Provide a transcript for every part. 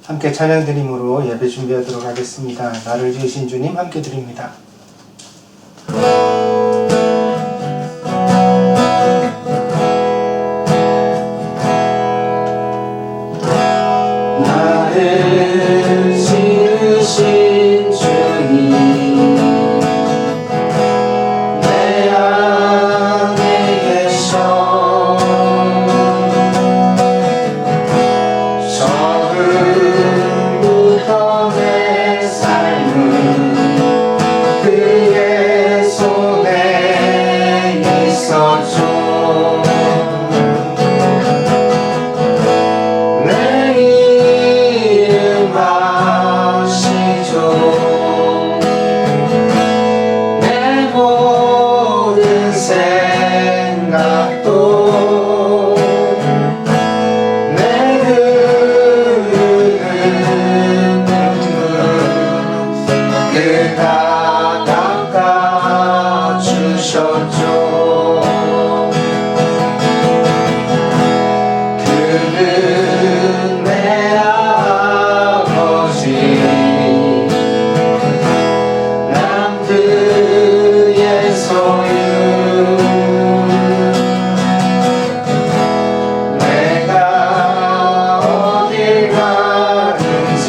함께 찬양 드림으로 예배 준비하도록 하겠습니다. 나를 지으신 주님 함께 드립니다. 나를 지으신 주님 내 안에 계셔 처음부터 내 삶은 그의 손에 있었죠. 그는 내 아버지 난 그의 소유 내가 어딜 가든지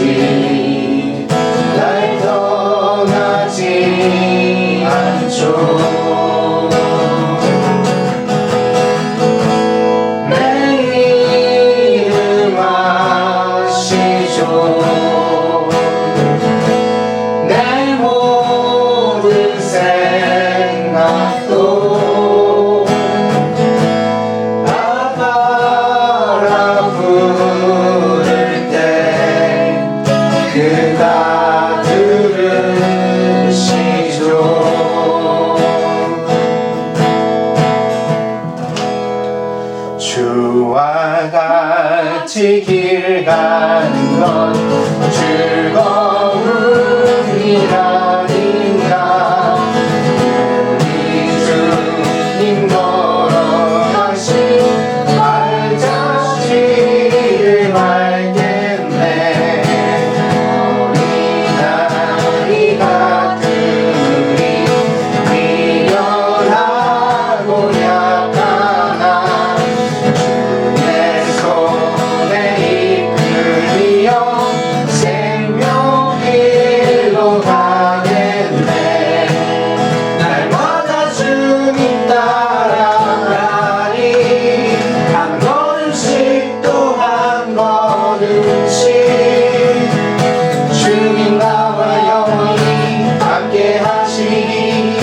날 떠나지 않죠. 내 모든 생각도 아빠라 부를 때 그가 들으시죠. 주와 같이 길 가는 건 즐거움이라니까 우리 주님 걸어가신 발자취를 밟겠네. 어린아이 같은 우리 미련하고 약한 주의 손에 이끌리어 생명길로 가겠네. 날마다 주님 따라가리 한 걸음씩 또 한 걸음씩 주님 나와 영원히 함께 하시니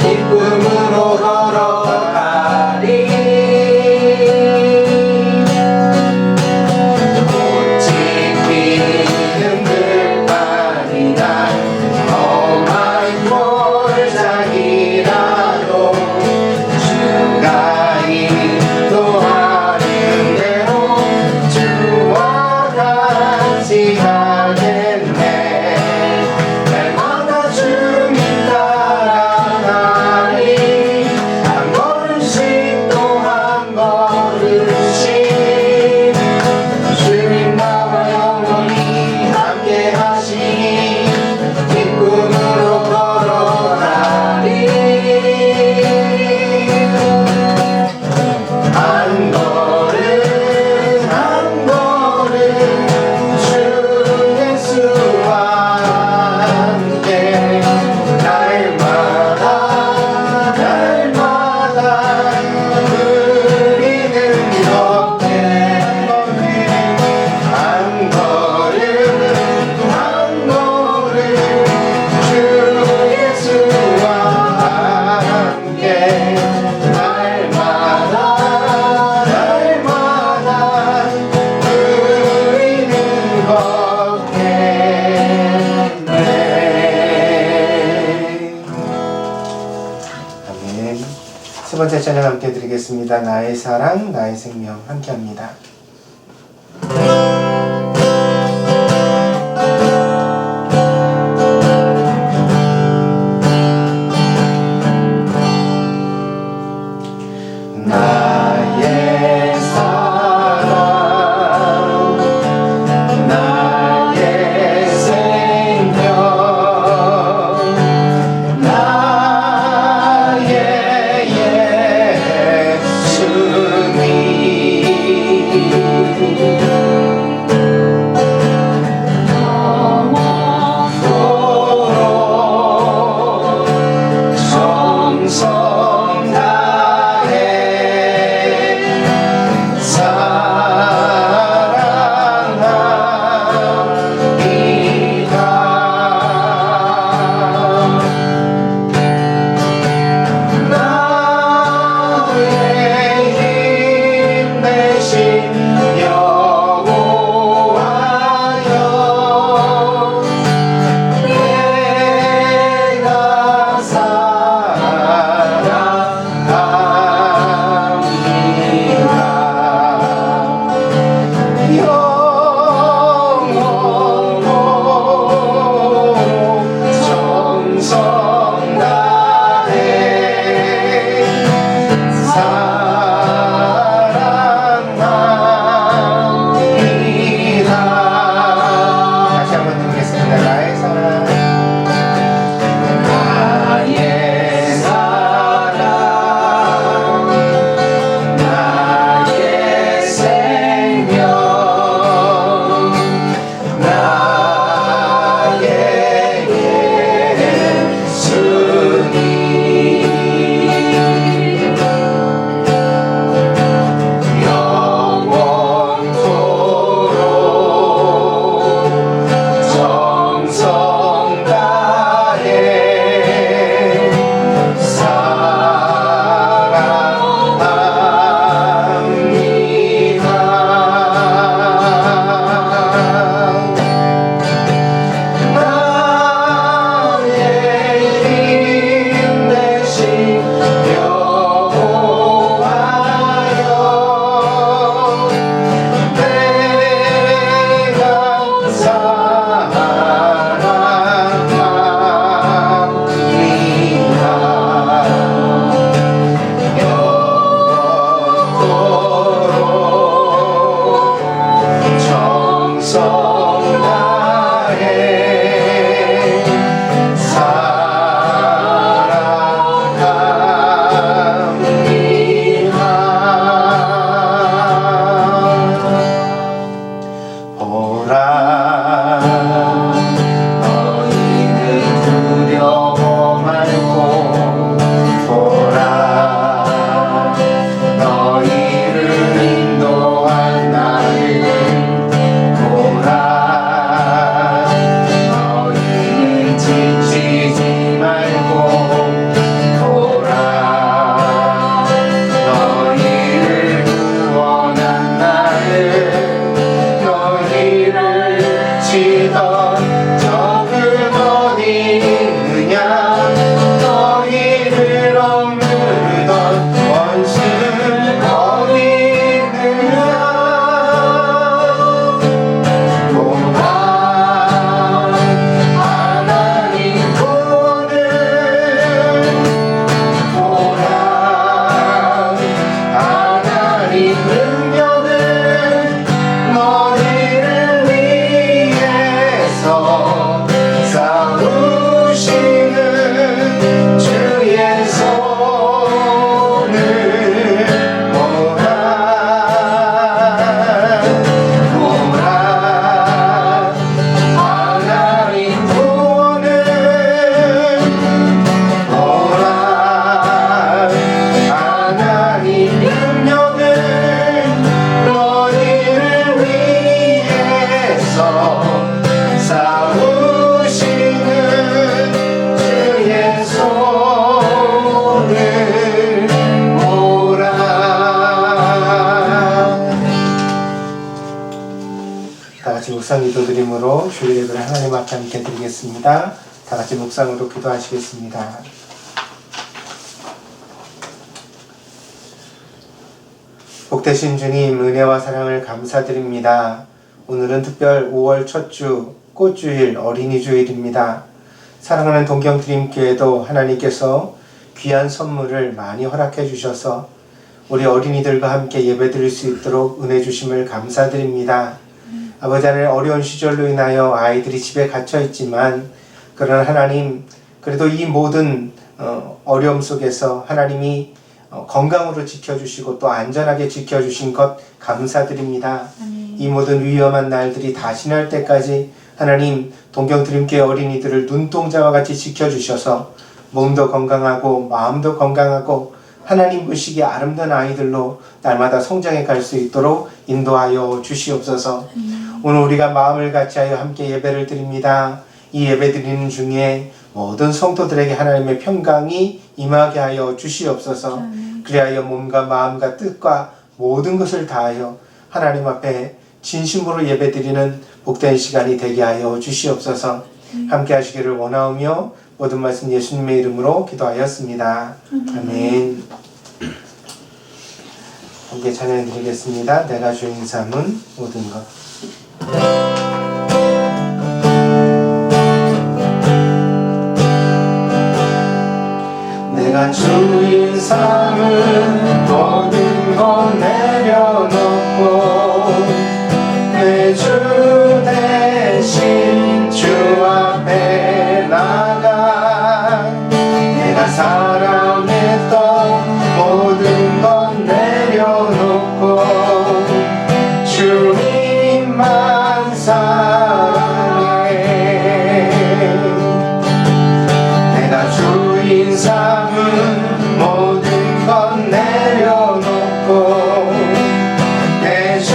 기쁨으로 걸어가리. 꽃이 피는 들판이나 험한 골짜기라도 주가 인도하는 대로 주와 같이 가겠네. 날마다 주님 따라가리 한 걸음씩 또 한 걸음씩 주님 나와 영원히 함께 하시니 기쁨으로 걸어가리. 한 걸음 한 걸음 주 예수와 함께 날마다 우리는 걷게. 한 걸음 한 걸음 주 예수와 함께 날마다 우리는 걷겠네. 아멘. 세 번째 찬양 함께 드리겠습니다. 나의 사랑 나의 생명 함께합니다. 나의 사랑 나의 묵상 기도 드림으로 주일 예배를 하나님 앞에 함께 드리겠습니다. 다 같이 묵상으로 기도하시겠습니다. 복되신 주님, 은혜와 사랑을 감사드립니다. 오늘은 특별 5월 첫 주 꽃주일 어린이 주일입니다. 사랑하는 동경드림교회도 하나님께서 귀한 선물을 많이 허락해 주셔서 우리 어린이들과 함께 예배 드릴 수 있도록 은혜 주심을 감사드립니다. 아버지 하나님, 어려운 시절로 인하여 아이들이 집에 갇혀 있지만 그러나 하나님, 그래도 이 모든 어려움 속에서 하나님이 건강으로 지켜주시고 또 안전하게 지켜주신 것 감사드립니다. 이 모든 위험한 날들이 다 지날 때까지 하나님, 동경드림교회 어린이들을 눈동자와 같이 지켜주셔서 몸도 건강하고 마음도 건강하고 하나님 보시기에 아름다운 아이들로 날마다 성장해 갈 수 있도록 인도하여 주시옵소서. 오늘 우리가 마음을 같이하여 함께 예배를 드립니다. 이 예배 드리는 중에 모든 성도들에게 하나님의 평강이 임하게 하여 주시옵소서. 그리하여 몸과 마음과 뜻과 모든 것을 다하여 하나님 앞에 진심으로 예배 드리는 복된 시간이 되게 하여 주시옵소서. 함께 하시기를 원하오며 모든 말씀 예수님의 이름으로 기도하였습니다. 아멘. 함께 찬양 드리겠습니다. 내가 주인 삼은 모든 것. 내가 주인 삼은 모든 것 내려놓고 내 주 대신 주 앞에 나가 내가 사랑했던 모든 것 내려놓고 주님만 사랑해. 내가 주인 삼은 모든 것 내려놓고 내 주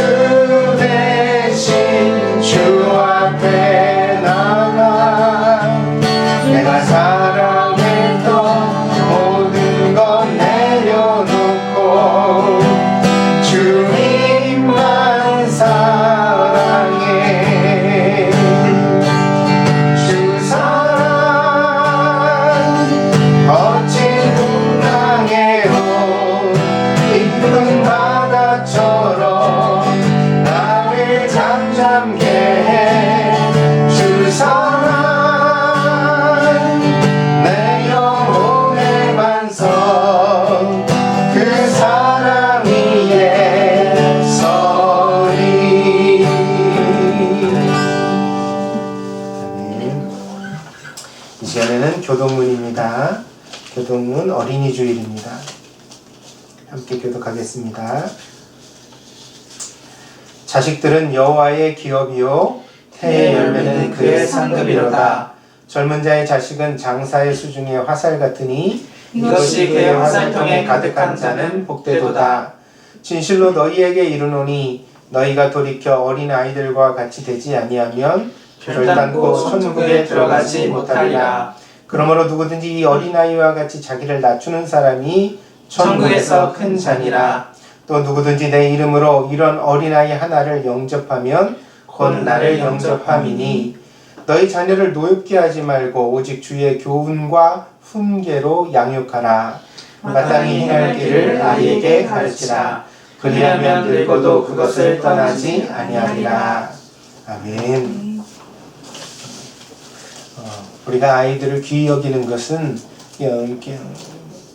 대신 주 앞에 나가 내가 사랑했던 모든 것 내려놓고 주님만 사랑해. 주 사랑 거친 풍랑에로 깊은 바다처럼 나를 잠잠게 해. 주 사랑 내 영혼의 반석 그 사랑 위에 서리. 아멘. 이 시간에는 교동문입니다. 교동문 어린이 주일입니다. 함께 교독하겠습니다. 자식들은 여호와의 기업이요 태의 열매는 그의 상급이로다. 젊은 자의 자식은 장사의 수중의 화살 같으니 이것이 그의 화살통에 가득한 자는 복되도다. 진실로 너희에게 이르노니 너희가 돌이켜 어린 아이들과 같이 되지 아니하면 결단코 천국에 들어가지 못하리라. 그러므로 누구든지 이 어린아이와 같이 자기를 낮추는 사람이 천국에서 큰 자니라. 또 누구든지 내 이름으로 이런 어린아이 하나를 영접하면 곧 나를 영접함이니 너희 자녀를 노엽게 하지 말고 오직 주의 교훈과 훈계로 양육하라. 마땅히 행할 길을 아이에게 가르치라. 그리하면 늙어도 그것을 떠나지 아니하리라. 아멘. 우리가 아이들을 귀히 여기는 것은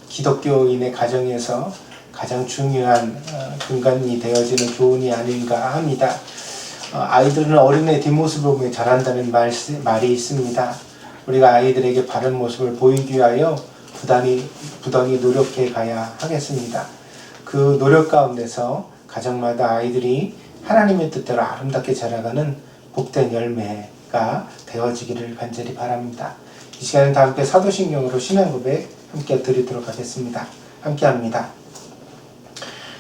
기독교인의 가정에서 가장 중요한 근간이 되어지는 교훈이 아닌가 합니다. 아이들은 어린애 뒷모습을 보며 자란다는 말이 있습니다. 우리가 아이들에게 바른 모습을 보이기 위하여 부단히 노력해 가야 하겠습니다. 그 노력 가운데서 가정마다 아이들이 하나님의 뜻대로 아름답게 자라가는 복된 열매가 되어지기를 간절히 바랍니다. 이 시간은 다 함께 사도신경으로 신앙고백 함께 드리도록 하겠습니다. 함께 합니다.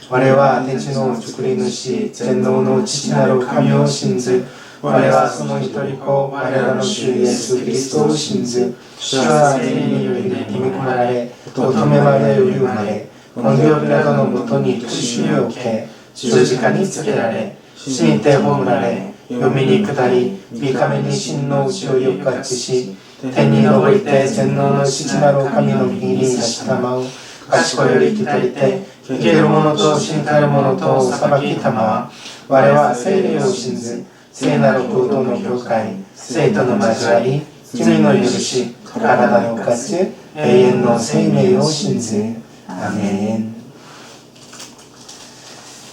와레와 텐치노 주크리누시 젠노노 치치나로 카미오 신즈 와레와 소모히토리코 와레라노 주 예수 그리스도 신즈 슈아 세이니 요리네 비미코나레 토토메마레 요리우나레 건디오비라도のもとに年を受け十字架につけられ死にて葬られ 요민이 그다리 미카메니 신노 우치오 요카츠시 텐니 노보이 때 젠노の시チマロ神の右に差したまう賢より来たりて生けるものと死にたるものとお裁きたまわ我は聖霊を信ず聖なる空洞の教会生との交わり罪の許し体の勝ち永遠の生命を信ず아멘.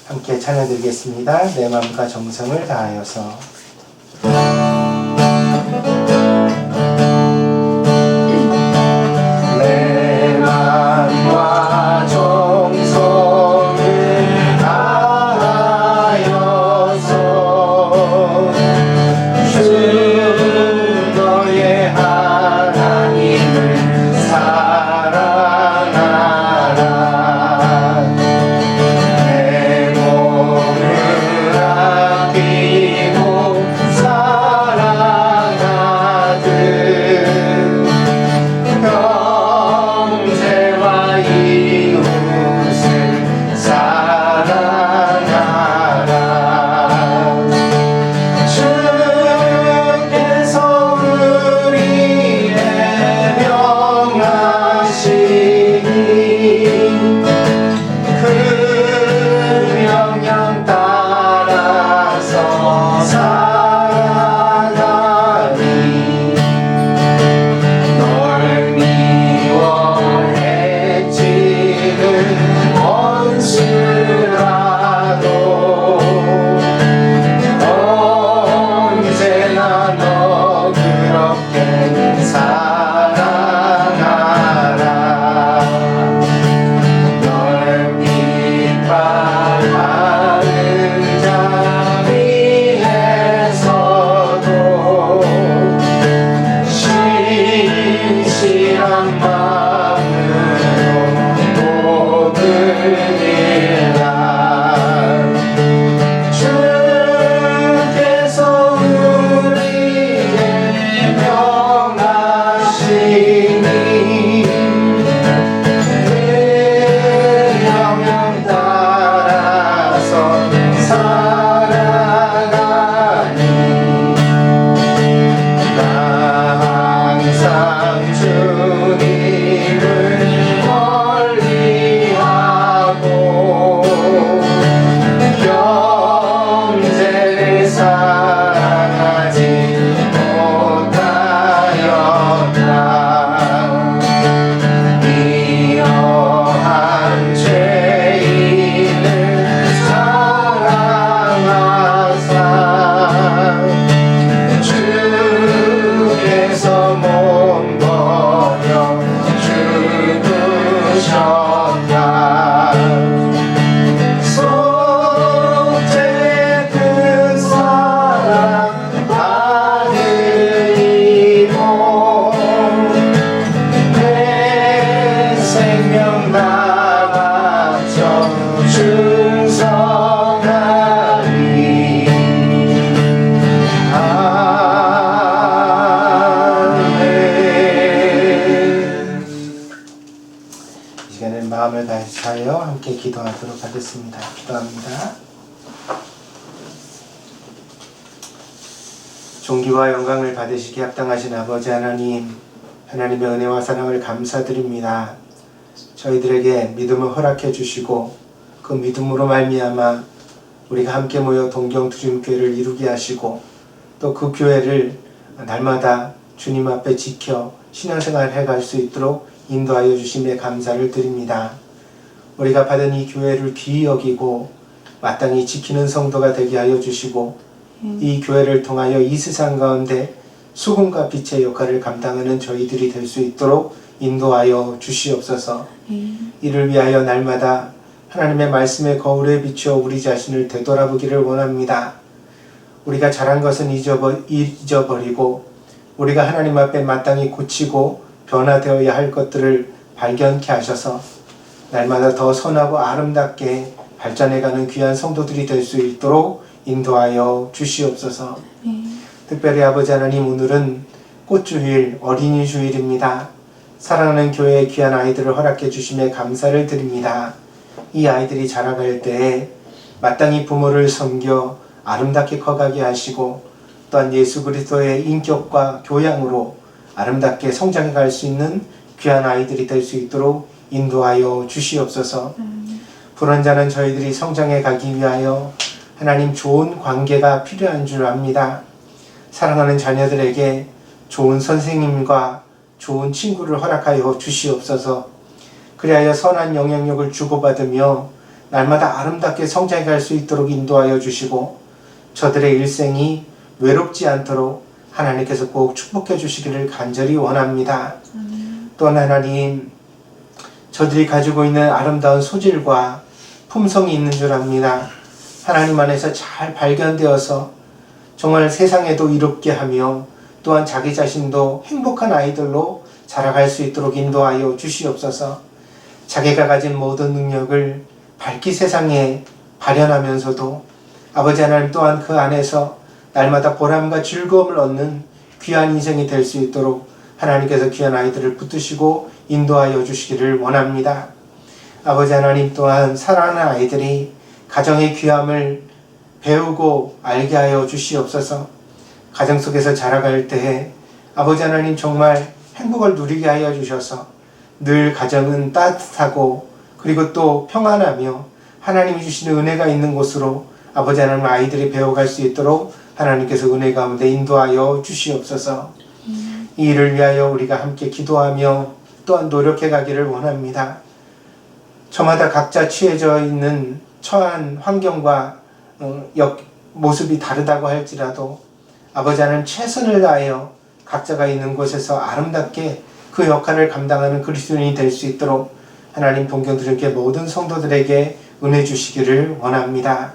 함께 찬양드리겠습니다. 내 마음과 정성을 다하여서 내 마음과 정성을 다하여서 주 너의 하나님을 사랑하라 내 몸을 아끼고 사랑하듯 형제와 이웃을 사랑하라 주께서 우리의 명하시니 그 명령 따라서 살아가니 널 미워했지는 원수라도 언제나 너 그렇게 사랑하라 널 핍박하는 자 위에서도 신실한 마음으로 모두리라 주께서 우리의 명하시니 그 명령 따라서 살아가니 나 항상 주님을 멀리하고 형제를 사랑하지 못하였다 이러한 죄인을 사랑하사 주께서 몸 버려 죽으셨다 속죄 그 사랑 받으리고 내 생명 다 바쳐 충성하리 아멘. 이 시간에 마음을 다하여 함께 기도하도록 하겠습니다. 기도합니다. 존귀와 영광을 받으시기 합당하신 아버지 하나님, 하나님의 은혜와 사랑을 감사드립니다. 저희들에게 믿음을 허락해 주시고 그 믿음으로 말미암아 우리가 함께 모여 동경투림교회를 이루게 하시고 또 그 교회를 날마다 주님 앞에 지켜 신앙생활을 해갈 수 있도록 인도하여 주심에 감사를 드립니다. 우리가 받은 이 교회를 귀히 여기고 마땅히 지키는 성도가 되게 하여 주시고 이 교회를 통하여 이 세상 가운데 수금과 빛의 역할을 감당하는 저희들이 될 수 있도록 인도하여 주시옵소서. 이를 위하여 날마다 하나님의 말씀의 거울에 비추어 우리 자신을 되돌아보기를 원합니다. 우리가 잘한 것은 잊어버리고 우리가 하나님 앞에 마땅히 고치고 변화되어야 할 것들을 발견케 하셔서 날마다 더 선하고 아름답게 발전해가는 귀한 성도들이 될 수 있도록 인도하여 주시옵소서. 특별히 아버지 하나님, 오늘은 꽃주일 어린이 주일입니다. 사랑하는 교회의 귀한 아이들을 허락해 주심에 감사를 드립니다. 이 아이들이 자라갈 때에 마땅히 부모를 섬겨 아름답게 커가게 하시고 또한 예수 그리스도의 인격과 교양으로 아름답게 성장해 갈 수 있는 귀한 아이들이 될 수 있도록 인도하여 주시옵소서. 불원자는 저희들이 성장해 가기 위하여 하나님 좋은 관계가 필요한 줄 압니다. 사랑하는 자녀들에게 좋은 선생님과 좋은 친구를 허락하여 주시옵소서. 그리하여 선한 영향력을 주고받으며 날마다 아름답게 성장해 갈 수 있도록 인도하여 주시고 저들의 일생이 외롭지 않도록 하나님께서 꼭 축복해 주시기를 간절히 원합니다. 또한 하나님, 저들이 가지고 있는 아름다운 소질과 품성이 있는 줄 압니다. 하나님 안에서 잘 발견되어서 정말 세상에도 이롭게 하며 또한 자기 자신도 행복한 아이들로 자라갈 수 있도록 인도하여 주시옵소서. 자기가 가진 모든 능력을 밝기 세상에 발현하면서도 아버지 하나님 또한 그 안에서 날마다 보람과 즐거움을 얻는 귀한 인생이 될 수 있도록 하나님께서 귀한 아이들을 붙드시고 인도하여 주시기를 원합니다. 아버지 하나님 또한 사랑하는 아이들이 가정의 귀함을 배우고 알게 하여 주시옵소서. 가정 속에서 자라갈 때에 아버지 하나님 정말 행복을 누리게 하여 주셔서 늘 가정은 따뜻하고 그리고 또 평안하며 하나님이 주시는 은혜가 있는 곳으로 아버지 하나님 아이들이 배워갈 수 있도록 하나님께서 은혜 가운데 인도하여 주시옵소서. 이 일을 위하여 우리가 함께 기도하며 또한 노력해 가기를 원합니다. 저마다 각자 취해져 있는 처한 환경과 모습이 다르다고 할지라도 아버지 하나님 최선을 다하여 각자가 있는 곳에서 아름답게 그 역할을 감당하는 그리스도인이 될 수 있도록 하나님 동경들에게 모든 성도들에게 은혜 주시기를 원합니다.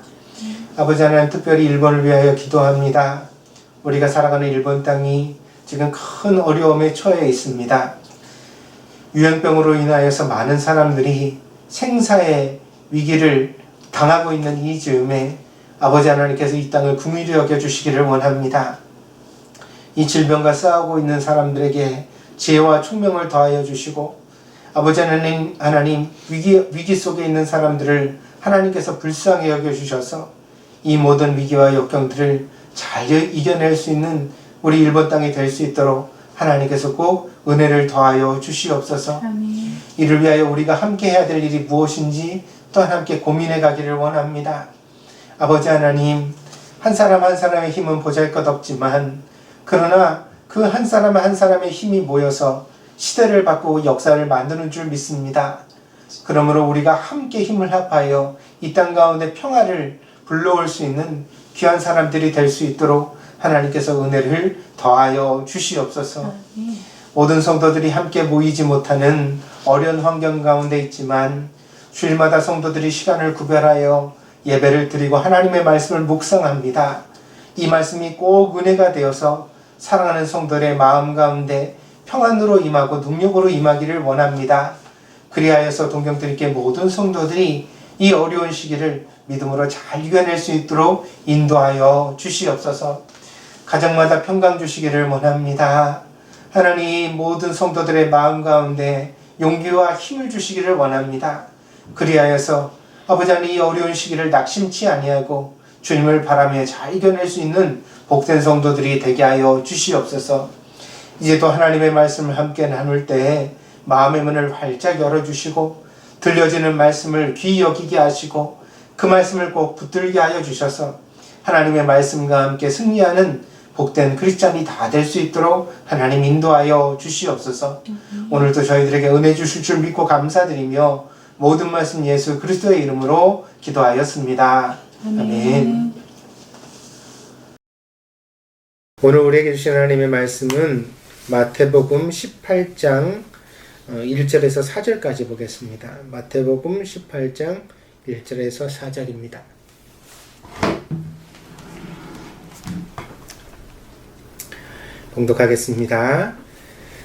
아버지 하나님 특별히 일본을 위하여 기도합니다. 우리가 살아가는 일본 땅이 지금 큰 어려움에 처해 있습니다. 유행병으로 인하여서 많은 사람들이 생사의 위기를 당하고 있는 이 즈음에 아버지 하나님께서 이 땅을 긍휼히 여겨주시기를 원합니다. 이 질병과 싸우고 있는 사람들에게 지혜와 총명을 더하여 주시고 아버지 하나님 위기 속에 있는 사람들을 하나님께서 불쌍히 여겨주셔서 이 모든 위기와 역경들을 잘 이겨낼 수 있는 우리 일본 땅이 될 수 있도록 하나님께서 꼭 은혜를 더하여 주시옵소서. 아멘. 이를 위하여 우리가 함께 해야 될 일이 무엇인지 또한 함께 고민해 가기를 원합니다. 아버지 하나님, 한 사람 한 사람의 힘은 보잘것없지만 그러나 그 한 사람 한 사람의 힘이 모여서 시대를 바꾸고 역사를 만드는 줄 믿습니다. 그러므로 우리가 함께 힘을 합하여 이 땅 가운데 평화를 불러올 수 있는 귀한 사람들이 될 수 있도록 하나님께서 은혜를 더하여 주시옵소서. 모든 성도들이 함께 모이지 못하는 어려운 환경 가운데 있지만 주일마다 성도들이 시간을 구별하여 예배를 드리고 하나님의 말씀을 묵상합니다. 이 말씀이 꼭 은혜가 되어서 사랑하는 성도들의 마음 가운데 평안으로 임하고 능력으로 임하기를 원합니다. 그리하여서 동경들께 모든 성도들이 이 어려운 시기를 믿음으로 잘 이겨낼 수 있도록 인도하여 주시옵소서. 가정마다 평강 주시기를 원합니다. 하나님 모든 성도들의 마음 가운데 용기와 힘을 주시기를 원합니다. 그리하여서 아버지 하나님 이 어려운 시기를 낙심치 아니하고 주님을 바라며 잘 이겨낼 수 있는 복된 성도들이 되게 하여 주시옵소서. 이제 또 하나님의 말씀을 함께 나눌 때에 마음의 문을 활짝 열어주시고 들려지는 말씀을 귀히 여기게 하시고 그 말씀을 꼭 붙들게 하여 주셔서 하나님의 말씀과 함께 승리하는 복된 크리스찬이 다 될 수 있도록 하나님 인도하여 주시옵소서. 오늘도 저희들에게 은혜 주실 줄 믿고 감사드리며 모든 말씀 예수 그리스도의 이름으로 기도하였습니다. 아멘. 오늘 우리에게 주신 하나님의 말씀은 마태복음 18장 1절에서 4절까지 보겠습니다. 마태복음 18장 1절에서 4절입니다. 봉독하겠습니다.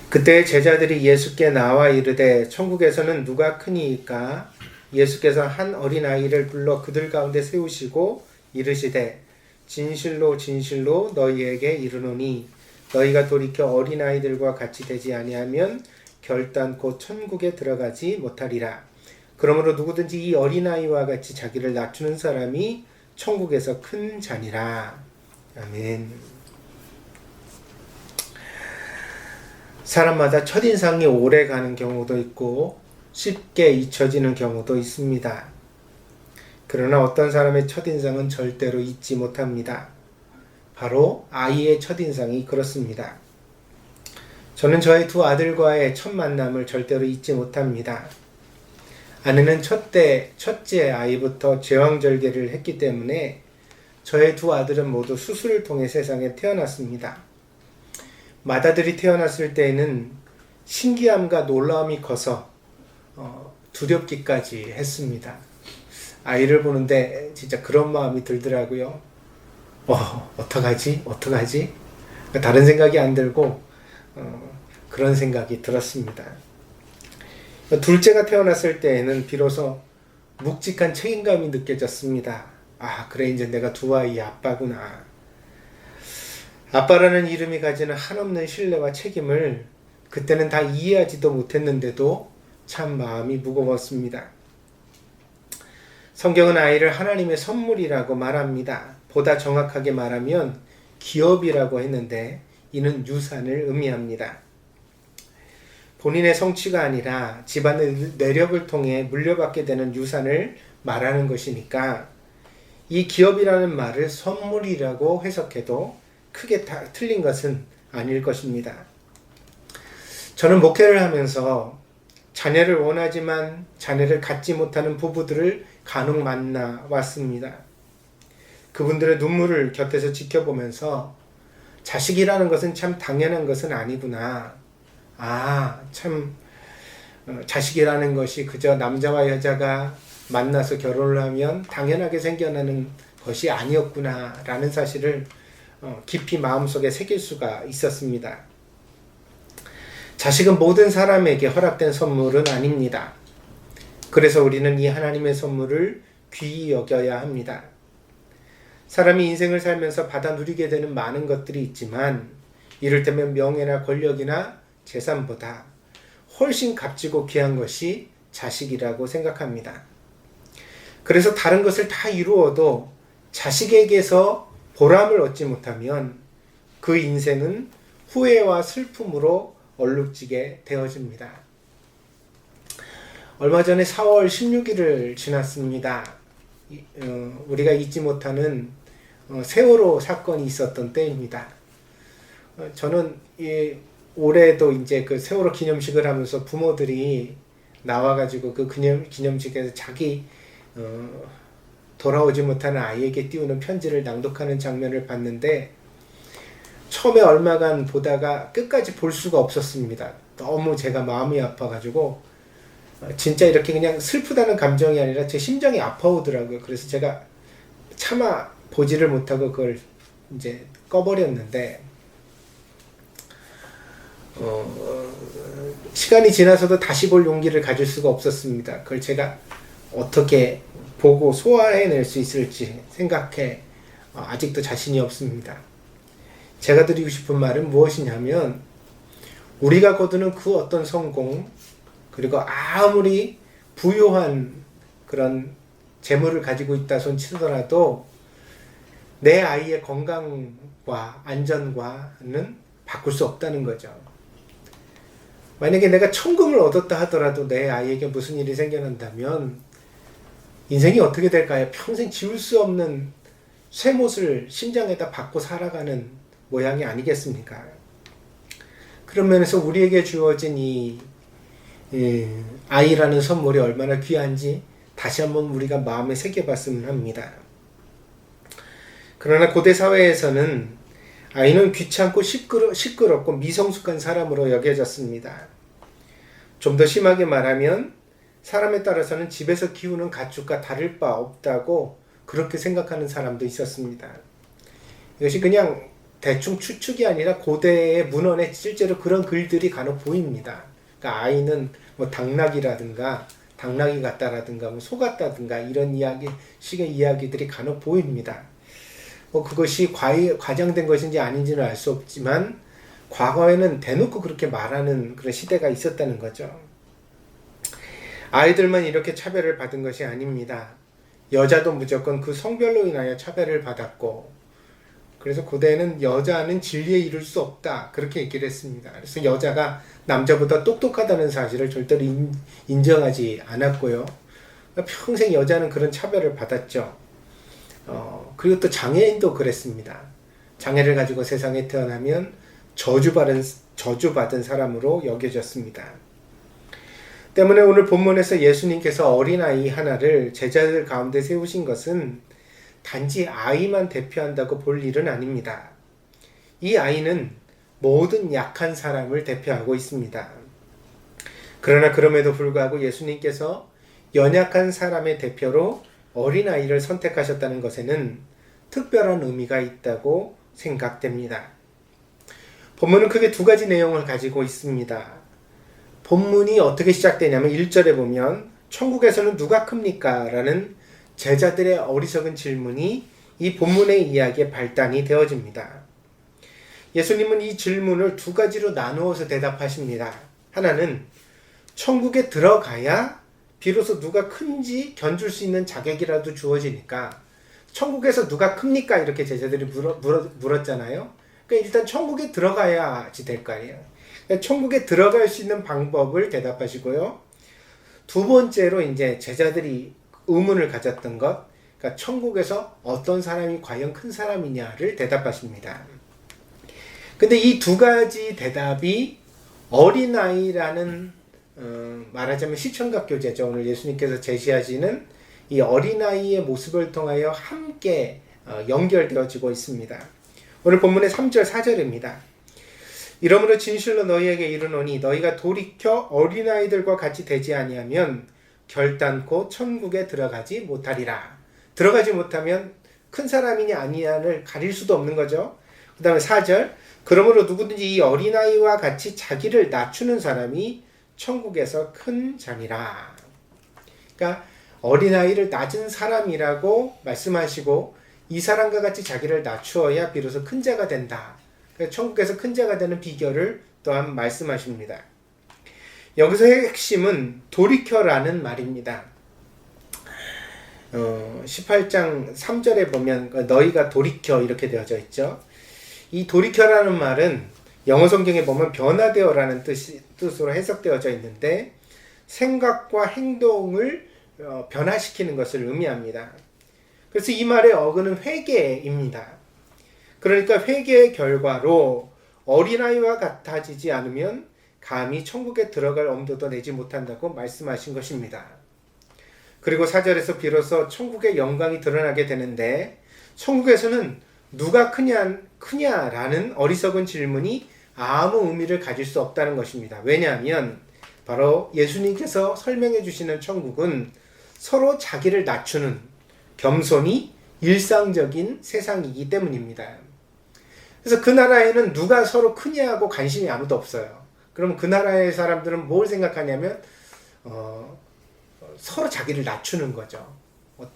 그때 제자들이 예수께 나와 이르되 천국에서는 누가 크니이까? 예수께서 한 어린아이를 불러 그들 가운데 세우시고 이르시되 진실로 진실로 너희에게 이르노니 너희가 돌이켜 어린아이들과 같이 되지 아니하면 결단코 천국에 들어가지 못하리라. 그러므로 누구든지 이 어린아이와 같이 자기를 낮추는 사람이 천국에서 큰 잔이라. 아멘. 사람마다 첫인상이 오래 가는 경우도 있고 쉽게 잊혀지는 경우도 있습니다. 그러나 어떤 사람의 첫인상은 절대로 잊지 못합니다. 바로 아이의 첫인상이 그렇습니다. 저는 저의 두 아들과의 첫 만남을 절대로 잊지 못합니다. 아내는 첫째 아이부터 제왕절개를 했기 때문에 저의 두 아들은 모두 수술을 통해 세상에 태어났습니다. 맏아들이 태어났을 때에는 신기함과 놀라움이 커서 두렵기까지 했습니다. 아이를 보는데 진짜 그런 마음이 들더라고요. 어떡하지? 다른 생각이 안 들고 그런 생각이 들었습니다. 둘째가 태어났을 때에는 비로소 묵직한 책임감이 느껴졌습니다. 그래, 이제 내가 두 아이의 아빠구나. 아빠라는 이름이 가지는 한없는 신뢰와 책임을 그때는 다 이해하지도 못했는데도 참 마음이 무거웠습니다. 성경은 아이를 하나님의 선물이라고 말합니다. 보다 정확하게 말하면 기업이라고 했는데 이는 유산을 의미합니다. 본인의 성취가 아니라 집안의 내력을 통해 물려받게 되는 유산을 말하는 것이니까 이 기업이라는 말을 선물이라고 해석해도 크게 틀린 것은 아닐 것입니다. 저는 목회를 하면서 자녀를 원하지만 자녀를 갖지 못하는 부부들을 간혹 만나 왔습니다. 그분들의 눈물을 곁에서 지켜보면서 자식이라는 것은 참 당연한 것은 아니구나. 자식이라는 것이 그저 남자와 여자가 만나서 결혼을 하면 당연하게 생겨나는 것이 아니었구나 라는 사실을 깊이 마음속에 새길 수가 있었습니다. 자식은 모든 사람에게 허락된 선물은 아닙니다. 그래서 우리는 이 하나님의 선물을 귀히 여겨야 합니다. 사람이 인생을 살면서 받아 누리게 되는 많은 것들이 있지만 이를테면 명예나 권력이나 재산보다 훨씬 값지고 귀한 것이 자식이라고 생각합니다. 그래서 다른 것을 다 이루어도 자식에게서 보람을 얻지 못하면 그 인생은 후회와 슬픔으로 얼룩지게 되어집니다. 얼마 전에 4월 16일을 지났습니다. 우리가 잊지 못하는 세월호 사건이 있었던 때입니다. 저는 올해도 이제 그 세월호 기념식을 하면서 부모들이 나와가지고 그 기념식에서 자기 돌아오지 못하는 아이에게 띄우는 편지를 낭독하는 장면을 봤는데 처음에 얼마간 보다가 끝까지 볼 수가 없었습니다. 너무 제가 마음이 아파가지고 진짜 이렇게 그냥 슬프다는 감정이 아니라 제 심장이 아파오더라고요. 그래서 제가 차마 보지를 못하고 그걸 이제 꺼버렸는데 시간이 지나서도 다시 볼 용기를 가질 수가 없었습니다. 그걸 제가 어떻게 보고 소화해낼 수 있을지 생각해 아직도 자신이 없습니다. 제가 드리고 싶은 말은 무엇이냐면 우리가 거두는 그 어떤 성공 그리고 아무리 부유한 그런 재물을 가지고 있다 손 치더라도 내 아이의 건강과 안전과는 바꿀 수 없다는 거죠. 만약에 내가 천금을 얻었다 하더라도 내 아이에게 무슨 일이 생겨난다면 인생이 어떻게 될까요? 평생 지울 수 없는 쇠못을 심장에다 박고 살아가는 모양이 아니겠습니까? 그런 면에서 우리에게 주어진 이 아이라는 선물이 얼마나 귀한지 다시 한번 우리가 마음에 새겨봤으면 합니다. 그러나 고대 사회에서는 아이는 귀찮고 시끄럽고 미성숙한 사람으로 여겨졌습니다. 좀 더 심하게 말하면 사람에 따라서는 집에서 키우는 가축과 다를 바 없다고 그렇게 생각하는 사람도 있었습니다. 이것이 그냥 대충 추측이 아니라 고대의 문헌에 실제로 그런 글들이 간혹 보입니다. 그러니까 아이는 뭐 당나귀라든가 당나귀 같다라든가 뭐 소 같다든가 이런 식의 이야기들이 간혹 보입니다. 그것이 과장된 것인지 아닌지는 알 수 없지만 과거에는 대놓고 그렇게 말하는 그런 시대가 있었다는 거죠. 아이들만 이렇게 차별을 받은 것이 아닙니다. 여자도 무조건 그 성별로 인하여 차별을 받았고, 그래서 고대에는 여자는 진리에 이를 수 없다 그렇게 얘기를 했습니다. 그래서 여자가 남자보다 똑똑하다는 사실을 절대로 인정하지 않았고요. 평생 여자는 그런 차별을 받았죠. 그리고 또 장애인도 그랬습니다. 장애를 가지고 세상에 태어나면 저주받은 사람으로 여겨졌습니다. 때문에 오늘 본문에서 예수님께서 어린아이 하나를 제자들 가운데 세우신 것은 단지 아이만 대표한다고 볼 일은 아닙니다. 이 아이는 모든 약한 사람을 대표하고 있습니다. 그러나 그럼에도 불구하고 예수님께서 연약한 사람의 대표로 어린아이를 선택하셨다는 것에는 특별한 의미가 있다고 생각됩니다. 본문은 크게 두 가지 내용을 가지고 있습니다. 본문이 어떻게 시작되냐면 1절에 보면 천국에서는 누가 큽니까? 라는 제자들의 어리석은 질문이 이 본문의 이야기의 발단이 되어집니다. 예수님은 이 질문을 두 가지로 나누어서 대답하십니다. 하나는 천국에 들어가야 비로소 누가 큰지 견줄 수 있는 자격이라도 주어지니까 천국에서 누가 큽니까? 이렇게 제자들이 물었잖아요. 그러니까 일단 천국에 들어가야지 될 거 아니에요. 그러니까 천국에 들어갈 수 있는 방법을 대답하시고요. 두 번째로 이제 제자들이 의문을 가졌던 것, 그러니까 천국에서 어떤 사람이 과연 큰 사람이냐를 대답하십니다. 근데 이 두 가지 대답이 어린아이라는 말하자면 시청각 교제죠. 오늘 예수님께서 제시하시는 이 어린아이의 모습을 통하여 함께 연결되어지고 있습니다. 오늘 본문의 3절 4절입니다. 이러므로 진실로 너희에게 이르노니 너희가 돌이켜 어린아이들과 같이 되지 아니하면 결단코 천국에 들어가지 못하리라. 들어가지 못하면 큰 사람이냐 아니냐를 가릴 수도 없는 거죠. 그 다음에 4절 그러므로 누구든지 이 어린아이와 같이 자기를 낮추는 사람이 천국에서 큰 자니라. 그러니까 어린아이를 낮은 사람이라고 말씀하시고 이 사람과 같이 자기를 낮추어야 비로소 큰 자가 된다. 그러니까 천국에서 큰 자가 되는 비결을 또한 말씀하십니다. 여기서의 핵심은 돌이켜라는 말입니다. 18장 3절에 보면 너희가 돌이켜 이렇게 되어져 있죠. 이 돌이켜라는 말은 영어 성경에 보면 변화되어라는 뜻으로 해석되어져 있는데 생각과 행동을 변화시키는 것을 의미합니다. 그래서 이 말의 어근은 회개입니다. 그러니까 회개의 결과로 어린아이와 같아지지 않으면 감히 천국에 들어갈 엄두도 내지 못한다고 말씀하신 것입니다. 그리고 4절에서 비로소 천국의 영광이 드러나게 되는데 천국에서는 누가 크냐라는 어리석은 질문이 아무 의미를 가질 수 없다는 것입니다. 왜냐하면 바로 예수님께서 설명해 주시는 천국은 서로 자기를 낮추는 겸손이 일상적인 세상이기 때문입니다. 그래서 그 나라에는 누가 서로 크냐고 관심이 아무도 없어요. 그럼 그 나라의 사람들은 뭘 생각하냐면 서로 자기를 낮추는 거죠.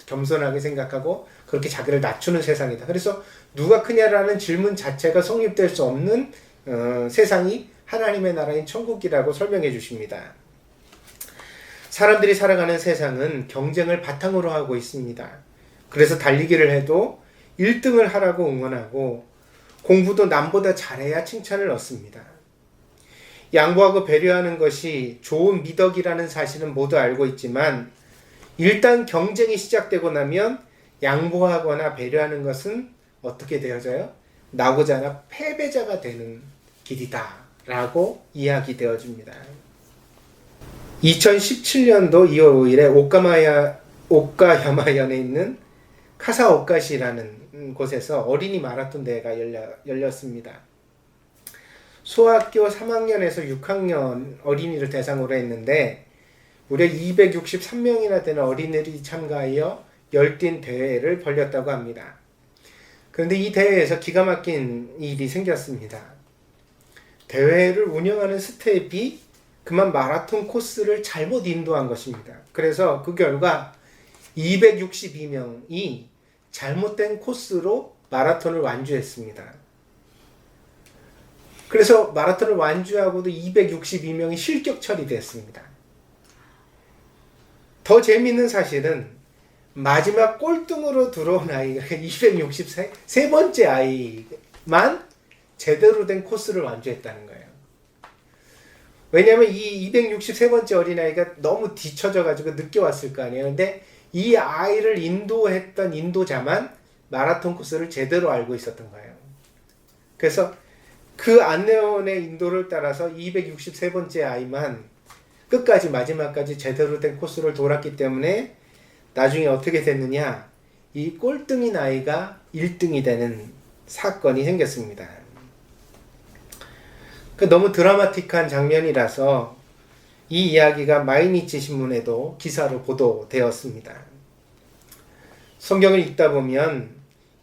겸손하게 생각하고 그렇게 자기를 낮추는 세상이다. 그래서 누가 크냐라는 질문 자체가 성립될 수 없는 세상이 하나님의 나라인 천국이라고 설명해 주십니다. 사람들이 살아가는 세상은 경쟁을 바탕으로 하고 있습니다. 그래서 달리기를 해도 1등을 하라고 응원하고 공부도 남보다 잘해야 칭찬을 얻습니다. 양보하고 배려하는 것이 좋은 미덕이라는 사실은 모두 알고 있지만 일단 경쟁이 시작되고 나면 양보하거나 배려하는 것은 어떻게 되어져요? 나고자 하나 패배자가 되는 길이다 라고 이야기되어집니다. 2017년도 2월 5일에 오카야마현에 있는 카사오카시라는 곳에서 어린이 마라톤 대회가 열렸습니다. 소학교 3학년에서 6학년 어린이를 대상으로 했는데 무려 263명이나 되는 어린이들이 참가하여 열띤 대회를 벌였다고 합니다. 그런데 이 대회에서 기가 막힌 일이 생겼습니다. 대회를 운영하는 스텝이 그만 마라톤 코스를 잘못 인도한 것입니다. 그래서 그 결과 262명이 잘못된 코스로 마라톤을 완주했습니다. 그래서 마라톤을 완주하고도 262명이 실격 처리됐습니다. 더 재미있는 사실은 마지막 꼴등으로 들어온 아이, 263번째 아이만 제대로 된 코스를 완주했다는 거예요. 왜냐하면 이 263번째 어린아이가 너무 뒤처져가지고 늦게 왔을 거 아니에요. 근데 이 아이를 인도했던 인도자만 마라톤 코스를 제대로 알고 있었던 거예요. 그래서 그 안내원의 인도를 따라서 263번째 아이만 끝까지 마지막까지 제대로 된 코스를 돌았기 때문에 나중에 어떻게 됐느냐, 이 꼴등인 아이가 1등이 되는 사건이 생겼습니다. 너무 드라마틱한 장면이라서 이 이야기가 마이니치 신문에도 기사로 보도되었습니다. 성경을 읽다 보면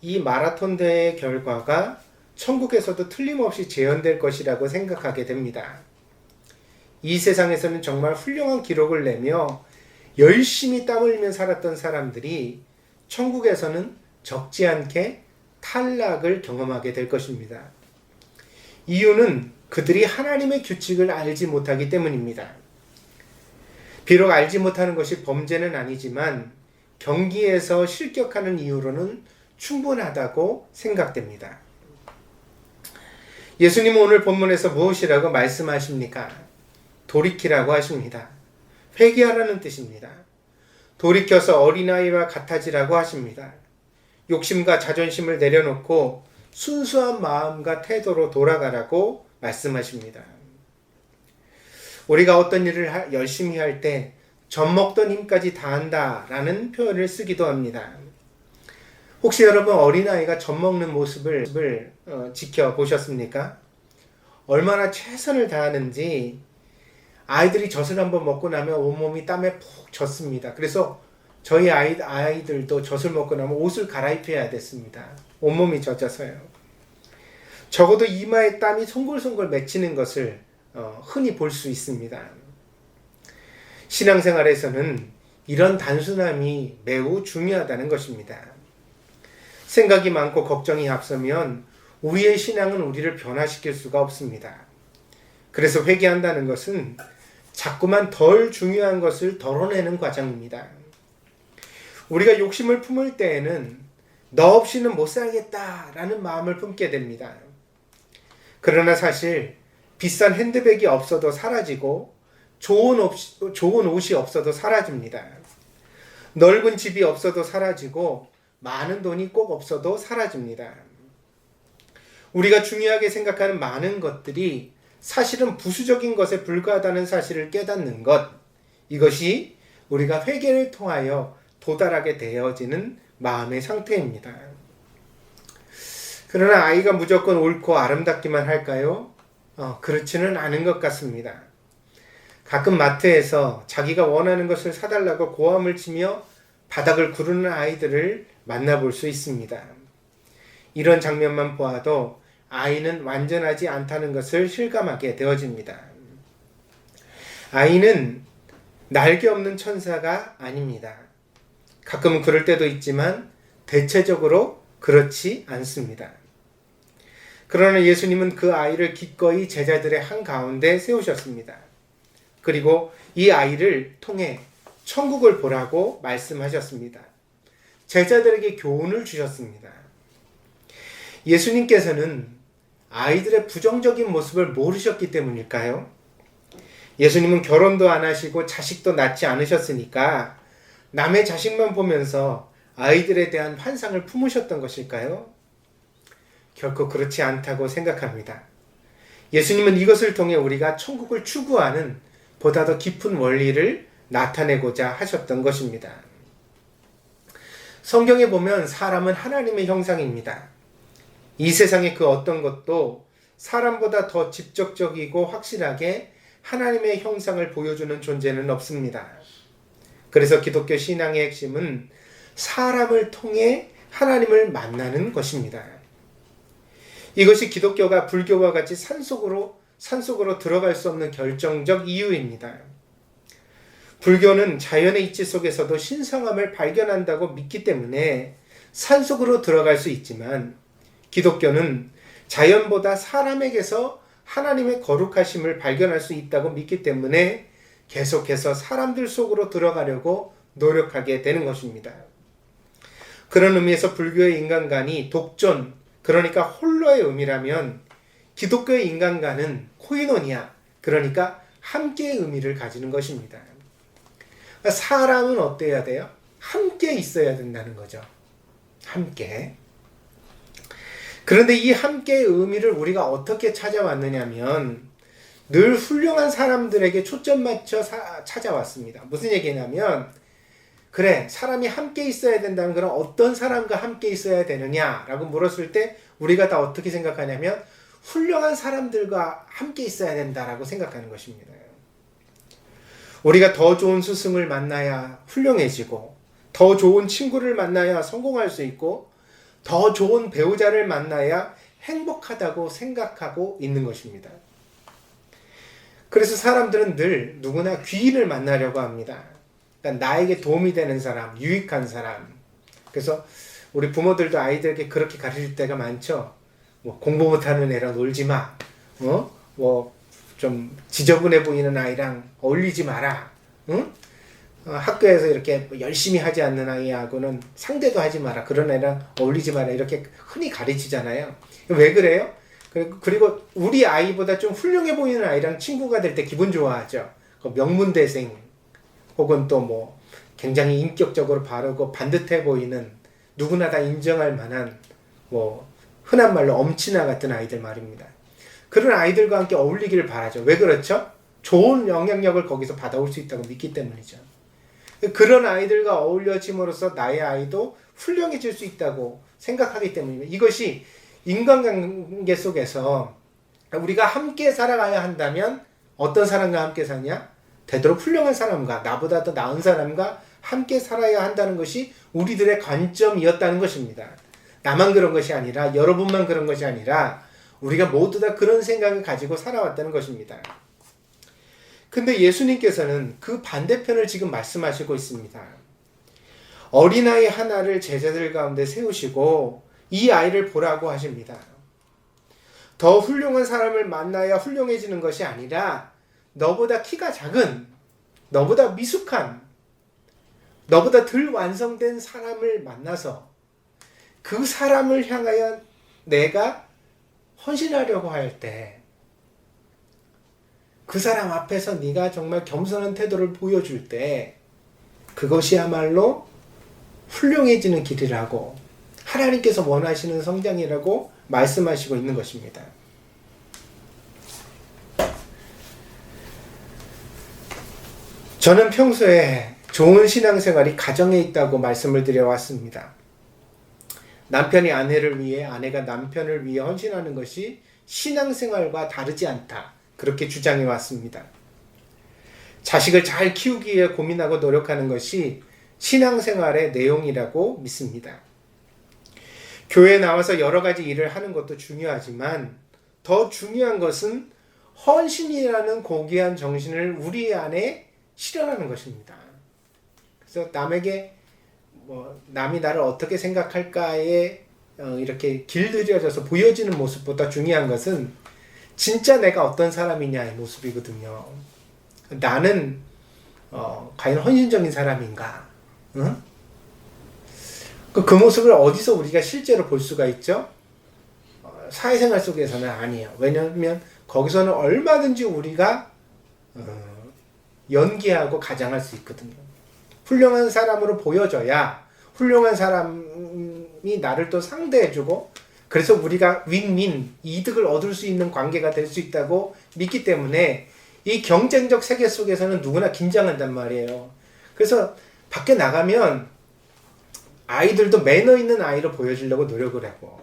이 마라톤 대회 결과가 천국에서도 틀림없이 재현될 것이라고 생각하게 됩니다. 이 세상에서는 정말 훌륭한 기록을 내며 열심히 땀 흘리며 살았던 사람들이 천국에서는 적지 않게 탈락을 경험하게 될 것입니다. 이유는 그들이 하나님의 규칙을 알지 못하기 때문입니다. 비록 알지 못하는 것이 범죄는 아니지만 경기에서 실격하는 이유로는 충분하다고 생각됩니다. 예수님은 오늘 본문에서 무엇이라고 말씀하십니까? 돌이키라고 하십니다. 회개하라는 뜻입니다. 돌이켜서 어린아이와 같아지라고 하십니다. 욕심과 자존심을 내려놓고 순수한 마음과 태도로 돌아가라고 말씀하십니다. 우리가 어떤 일을 열심히 할 때 젖먹던 힘까지 다한다라는 표현을 쓰기도 합니다. 혹시 여러분 어린아이가 젖먹는 모습을 지켜보셨습니까? 얼마나 최선을 다하는지. 아이들이 젖을 한번 먹고 나면 온몸이 땀에 푹 젖습니다. 그래서 저희 아이들도 젖을 먹고 나면 옷을 갈아입혀야 됐습니다. 온몸이 젖어서요. 적어도 이마에 땀이 송골송골 맺히는 것을 흔히 볼 수 있습니다. 신앙생활에서는 이런 단순함이 매우 중요하다는 것입니다. 생각이 많고 걱정이 앞서면 우리의 신앙은 우리를 변화시킬 수가 없습니다. 그래서 회개한다는 것은 자꾸만 덜 중요한 것을 덜어내는 과정입니다. 우리가 욕심을 품을 때에는 너 없이는 못 살겠다라는 마음을 품게 됩니다. 그러나 사실 비싼 핸드백이 없어도 사라지고 좋은 옷이 없어도 사라집니다. 넓은 집이 없어도 사라지고 많은 돈이 꼭 없어도 사라집니다. 우리가 중요하게 생각하는 많은 것들이 사실은 부수적인 것에 불과하다는 사실을 깨닫는 것, 이것이 우리가 회개를 통하여 도달하게 되어지는 마음의 상태입니다. 그러나 아이가 무조건 옳고 아름답기만 할까요? 그렇지는 않은 것 같습니다. 가끔 마트에서 자기가 원하는 것을 사달라고 고함을 치며 바닥을 구르는 아이들을 만나볼 수 있습니다. 이런 장면만 보아도 아이는 완전하지 않다는 것을 실감하게 되어집니다. 아이는 날개 없는 천사가 아닙니다. 가끔은 그럴 때도 있지만 대체적으로 그렇지 않습니다. 그러나 예수님은 그 아이를 기꺼이 제자들의 한가운데 세우셨습니다. 그리고 이 아이를 통해 천국을 보라고 말씀하셨습니다. 제자들에게 교훈을 주셨습니다. 예수님께서는 아이들의 부정적인 모습을 모르셨기 때문일까요? 예수님은 결혼도 안 하시고 자식도 낳지 않으셨으니까 남의 자식만 보면서 아이들에 대한 환상을 품으셨던 것일까요? 결코 그렇지 않다고 생각합니다. 예수님은 이것을 통해 우리가 천국을 추구하는 보다 더 깊은 원리를 나타내고자 하셨던 것입니다. 성경에 보면 사람은 하나님의 형상입니다. 이 세상의 그 어떤 것도 사람보다 더 직접적이고 확실하게 하나님의 형상을 보여주는 존재는 없습니다. 그래서 기독교 신앙의 핵심은 사람을 통해 하나님을 만나는 것입니다. 이것이 기독교가 불교와 같이 산속으로 들어갈 수 없는 결정적 이유입니다. 불교는 자연의 이치 속에서도 신성함을 발견한다고 믿기 때문에 산속으로 들어갈 수 있지만, 기독교는 자연보다 사람에게서 하나님의 거룩하심을 발견할 수 있다고 믿기 때문에 계속해서 사람들 속으로 들어가려고 노력하게 되는 것입니다. 그런 의미에서 불교의 인간관이 독존, 그러니까 홀로의 의미라면 기독교의 인간관은 코이노니아, 그러니까 함께의 의미를 가지는 것입니다. 사람은 어때야 돼요? 함께 있어야 된다는 거죠. 함께. 그런데 이 함께의 의미를 우리가 어떻게 찾아왔느냐면 늘 훌륭한 사람들에게 초점 맞춰 찾아왔습니다. 무슨 얘기냐면 그래, 사람이 함께 있어야 된다면 그럼 어떤 사람과 함께 있어야 되느냐라고 물었을 때 우리가 다 어떻게 생각하냐면 훌륭한 사람들과 함께 있어야 된다라고 생각하는 것입니다. 우리가 더 좋은 스승을 만나야 훌륭해지고 더 좋은 친구를 만나야 성공할 수 있고 더 좋은 배우자를 만나야 행복하다고 생각하고 있는 것입니다. 그래서 사람들은 늘 누구나 귀인을 만나려고 합니다. 그러니까 나에게 도움이 되는 사람, 유익한 사람. 그래서 우리 부모들도 아이들에게 그렇게 가르칠 때가 많죠. 뭐 공부 못하는 애랑 놀지 마. 뭐 좀 지저분해 보이는 아이랑 어울리지 마라. 응? 학교에서 이렇게 열심히 하지 않는 아이하고는 상대도 하지 마라. 그런 애랑 어울리지 마라. 이렇게 흔히 가르치잖아요. 왜 그래요? 그리고 우리 아이보다 좀 훌륭해 보이는 아이랑 친구가 될 때 기분 좋아하죠. 명문대생 혹은 또 뭐 굉장히 인격적으로 바르고 반듯해 보이는 누구나 다 인정할 만한 뭐 흔한 말로 엄친아 같은 아이들 말입니다. 그런 아이들과 함께 어울리기를 바라죠. 왜 그렇죠? 좋은 영향력을 거기서 받아올 수 있다고 믿기 때문이죠. 그런 아이들과 어울려짐으로써 나의 아이도 훌륭해질 수 있다고 생각하기 때문입니다. 이것이 인간관계 속에서 우리가 함께 살아가야 한다면 어떤 사람과 함께 사냐? 되도록 훌륭한 사람과 나보다 더 나은 사람과 함께 살아야 한다는 것이 우리들의 관점이었다는 것입니다. 나만 그런 것이 아니라 여러분만 그런 것이 아니라 우리가 모두 다 그런 생각을 가지고 살아왔다는 것입니다. 근데 예수님께서는 그 반대편을 지금 말씀하시고 있습니다. 어린아이 하나를 제자들 가운데 세우시고 이 아이를 보라고 하십니다. 더 훌륭한 사람을 만나야 훌륭해지는 것이 아니라 너보다 키가 작은, 너보다 미숙한, 너보다 덜 완성된 사람을 만나서 그 사람을 향하여 내가 헌신하려고 할 때 그 사람 앞에서 네가 정말 겸손한 태도를 보여줄 때 그것이야말로 훌륭해지는 길이라고 하나님께서 원하시는 성장이라고 말씀하시고 있는 것입니다. 저는 평소에 좋은 신앙생활이 가정에 있다고 말씀을 드려왔습니다. 남편이 아내를 위해, 아내가 남편을 위해 헌신하는 것이 신앙생활과 다르지 않다. 그렇게 주장해 왔습니다. 자식을 잘 키우기 위해 고민하고 노력하는 것이 신앙생활의 내용이라고 믿습니다. 교회에 나와서 여러 가지 일을 하는 것도 중요하지만 더 중요한 것은 헌신이라는 고귀한 정신을 우리 안에 실현하는 것입니다. 그래서 남에게 남이 나를 어떻게 생각할까에 이렇게 길들여져서 보여지는 모습보다 중요한 것은 진짜 내가 어떤 사람이냐의 모습이거든요. 나는 과연 헌신적인 사람인가? 응? 그 모습을 어디서 우리가 실제로 볼 수가 있죠? 사회생활 속에서는 아니에요. 왜냐하면 거기서는 얼마든지 우리가 연기하고 가장할 수 있거든요. 훌륭한 사람으로 보여져야 훌륭한 사람이 나를 또 상대해주고 그래서 우리가 윈윈 이득을 얻을 수 있는 관계가 될 수 있다고 믿기 때문에 이 경쟁적 세계 속에서는 누구나 긴장한단 말이에요. 그래서 밖에 나가면 아이들도 매너 있는 아이로 보여주려고 노력을 하고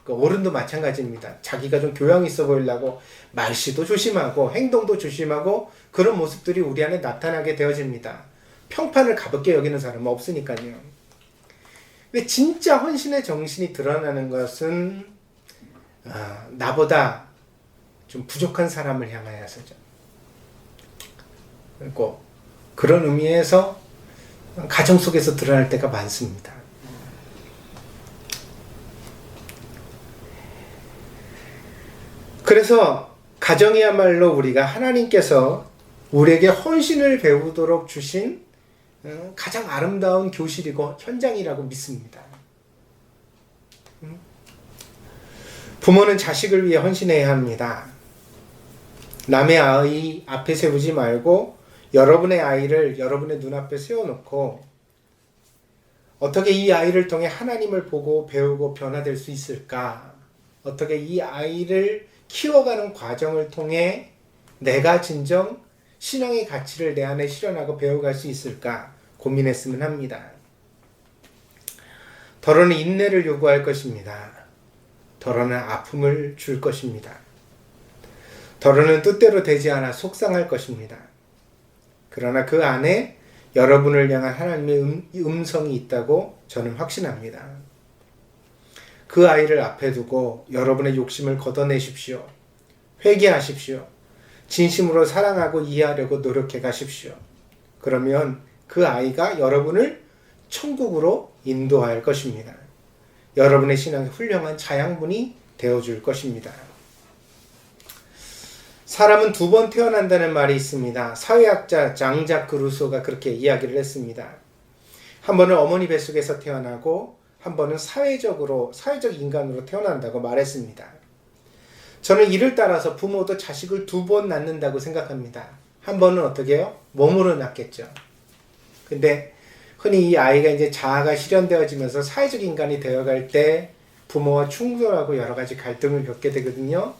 어른도 마찬가지입니다. 자기가 좀 교양 있어 보이려고 말씨도 조심하고 행동도 조심하고 그런 모습들이 우리 안에 나타나게 되어집니다. 평판을 가볍게 여기는 사람은 없으니까요. 근데 진짜 헌신의 정신이 드러나는 것은 나보다 좀 부족한 사람을 향하여서죠. 그리고 그런 의미에서 가정 속에서 드러날 때가 많습니다. 그래서 가정이야말로 우리가 하나님께서 우리에게 헌신을 배우도록 주신 가장 아름다운 교실이고 현장이라고 믿습니다. 부모는 자식을 위해 헌신해야 합니다. 남의 아이 앞에 세우지 말고 여러분의 아이를 여러분의 눈앞에 세워놓고 어떻게 이 아이를 통해 하나님을 보고 배우고 변화될 수 있을까? 어떻게 이 아이를 키워가는 과정을 통해 내가 진정 신앙의 가치를 내 안에 실현하고 배워갈 수 있을까 고민했으면 합니다. 더러는 인내를 요구할 것입니다. 더러는 아픔을 줄 것입니다. 더러는 뜻대로 되지 않아 속상할 것입니다. 그러나 그 안에 여러분을 향한 하나님의 음성이 있다고 저는 확신합니다. 그 아이를 앞에 두고 여러분의 욕심을 걷어내십시오. 회개하십시오. 진심으로 사랑하고 이해하려고 노력해 가십시오. 그러면 그 아이가 여러분을 천국으로 인도할 것입니다. 여러분의 신앙의 훌륭한 자양분이 되어줄 것입니다. 사람은 두 번 태어난다는 말이 있습니다. 사회학자 장자크 루소가 그렇게 이야기를 했습니다. 한 번은 어머니 뱃속에서 태어나고 한 번은 사회적 인간으로 태어난다고 말했습니다. 저는 이를 따라서 부모도 자식을 두 번 낳는다고 생각합니다. 한 번은 어떻게 해요? 몸으로 낳겠죠. 근데 흔히 이 아이가 이제 자아가 실현되어지면서 사회적 인간이 되어갈 때 부모와 충돌하고 여러 가지 갈등을 겪게 되거든요.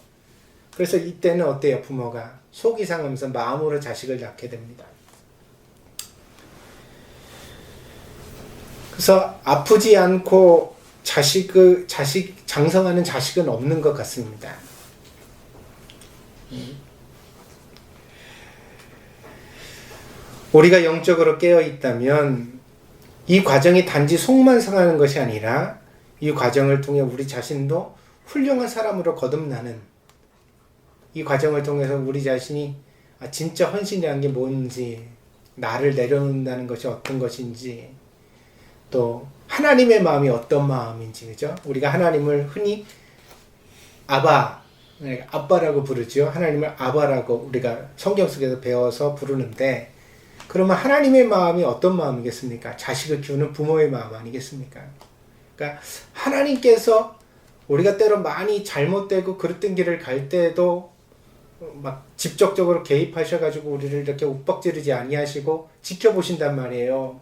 그래서 이때는 어때요? 부모가 속이 상하면서 마음으로 자식을 낳게 됩니다. 그래서 아프지 않고 장성하는 자식은 없는 것 같습니다. 우리가 영적으로 깨어 있다면 이 과정이 단지 속만 상하는 것이 아니라 이 과정을 통해 우리 자신도 훌륭한 사람으로 거듭나는, 이 과정을 통해서 우리 자신이 진짜 헌신이라는 게 뭔지, 나를 내려놓는다는 것이 어떤 것인지, 또 하나님의 마음이 어떤 마음인지, 그죠? 우리가 하나님을 흔히 아빠라고 부르죠. 하나님을 아바라고 우리가 성경 속에서 배워서 부르는데, 그러면 하나님의 마음이 어떤 마음이겠습니까? 자식을 키우는 부모의 마음 아니겠습니까? 그러니까 하나님께서 우리가 때로 많이 잘못되고 그릇된 길을 갈 때에도 막 직접적으로 개입하셔가지고 우리를 이렇게 욱박지르지 아니하시고 지켜보신단 말이에요.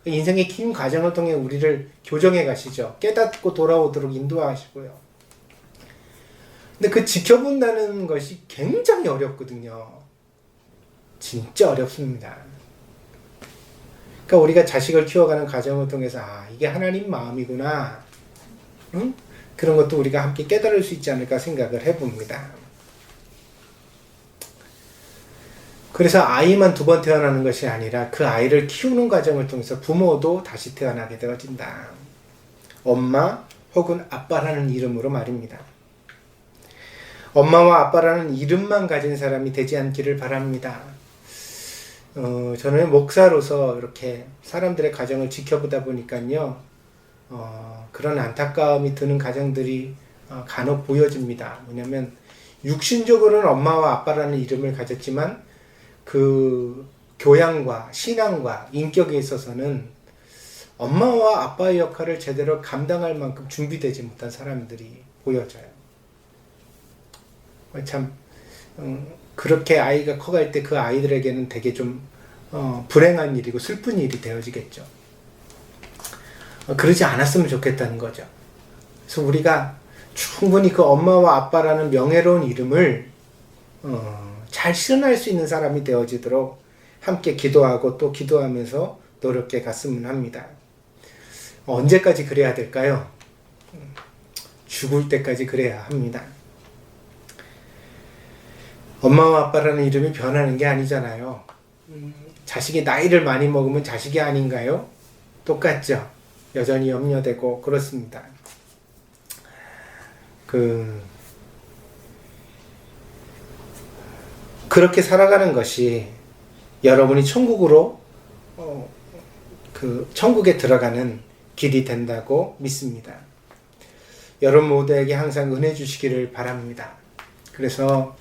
인생의 긴 과정을 통해 우리를 교정해 가시죠. 깨닫고 돌아오도록 인도하시고요. 근데 그 지켜본다는 것이 굉장히 어렵거든요. 진짜 어렵습니다. 그러니까 우리가 자식을 키워가는 과정을 통해서 이게 하나님 마음이구나, 응? 그런 것도 우리가 함께 깨달을 수 있지 않을까 생각을 해봅니다. 그래서 아이만 두 번 태어나는 것이 아니라 그 아이를 키우는 과정을 통해서 부모도 다시 태어나게 되어진다. 엄마 혹은 아빠라는 이름으로 말입니다. 엄마와 아빠라는 이름만 가진 사람이 되지 않기를 바랍니다. 저는 목사로서 이렇게 사람들의 가정을 지켜보다 보니까요, 그런 안타까움이 드는 가정들이 간혹 보여집니다. 뭐냐면 육신적으로는 엄마와 아빠라는 이름을 가졌지만 그 교양과 신앙과 인격에 있어서는 엄마와 아빠의 역할을 제대로 감당할 만큼 준비되지 못한 사람들이 보여져요. 참 그렇게 아이가 커갈 때 그 아이들에게는 되게 좀 불행한 일이고 슬픈 일이 되어지겠죠. 그러지 않았으면 좋겠다는 거죠. 그래서 우리가 충분히 그 엄마와 아빠라는 명예로운 이름을 잘 실현할 수 있는 사람이 되어지도록 함께 기도하고 또 기도하면서 노력해 갔으면 합니다. 언제까지 그래야 될까요? 죽을 때까지 그래야 합니다. 엄마와 아빠라는 이름이 변하는 게 아니잖아요. 자식이 나이를 많이 먹으면 자식이 아닌가요? 똑같죠. 여전히 염려되고 그렇습니다. 그렇게 살아가는 것이 여러분이 천국에 들어가는 길이 된다고 믿습니다. 여러분 모두에게 항상 은혜 주시기를 바랍니다. 그래서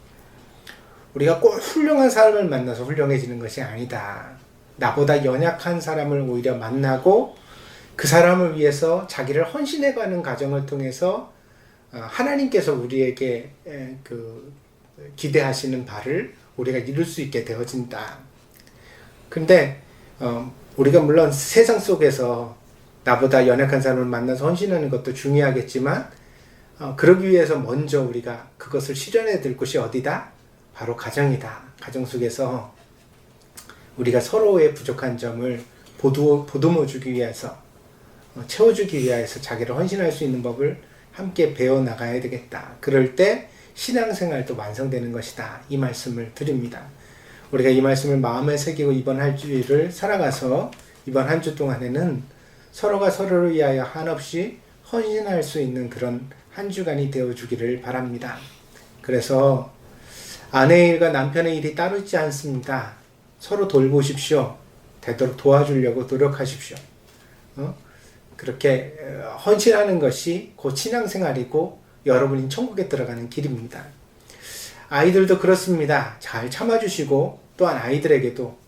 우리가 꼭 훌륭한 사람을 만나서 훌륭해지는 것이 아니다. 나보다 연약한 사람을 오히려 만나고 그 사람을 위해서 자기를 헌신해가는 과정을 통해서 하나님께서 우리에게 그 기대하시는 바를 우리가 이룰 수 있게 되어진다. 근데 우리가 물론 세상 속에서 나보다 연약한 사람을 만나서 헌신하는 것도 중요하겠지만 그러기 위해서 먼저 우리가 그것을 실현해야 될 곳이 어디다? 바로 가정이다. 가정 속에서 우리가 서로의 부족한 점을 보듬어 주기 위해서 채워주기 위해서 자기를 헌신할 수 있는 법을 함께 배워나가야 되겠다. 그럴 때 신앙생활도 완성되는 것이다. 이 말씀을 드립니다. 우리가 이 말씀을 마음에 새기고 이번 한 주일을 살아가서 이번 한 주 동안에는 서로가 서로를 위하여 한없이 헌신할 수 있는 그런 한 주간이 되어주기를 바랍니다. 그래서 아내의 일과 남편의 일이 따로 있지 않습니다. 서로 돌보십시오. 되도록 도와주려고 노력하십시오. 그렇게 헌신하는 것이 곧 신앙생활이고 여러분이 천국에 들어가는 길입니다. 아이들도 그렇습니다. 잘 참아주시고 또한 아이들에게도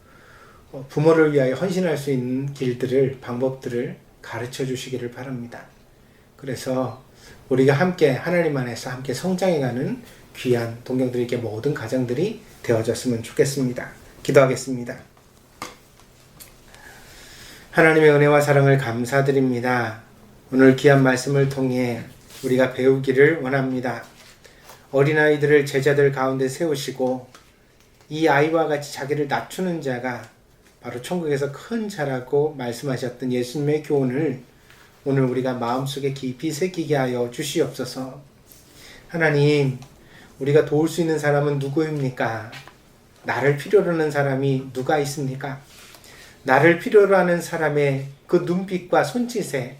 부모를 위하여 헌신할 수 있는 길들을, 방법들을 가르쳐 주시기를 바랍니다. 그래서 우리가 함께 하나님 안에서 함께 성장해가는 귀한 동경들에게 모든 가정들이 되어졌으면 좋겠습니다. 기도하겠습니다. 하나님의 은혜와 사랑을 감사드립니다. 오늘 귀한 말씀을 통해 우리가 배우기를 원합니다. 어린아이들을 제자들 가운데 세우시고 이 아이와 같이 자기를 낮추는 자가 바로 천국에서 큰 자라고 말씀하셨던 예수님의 교훈을 오늘 우리가 마음속에 깊이 새기게 하여 주시옵소서. 하나님, 우리가 도울 수 있는 사람은 누구입니까? 나를 필요로 하는 사람이 누가 있습니까? 나를 필요로 하는 사람의 그 눈빛과 손짓에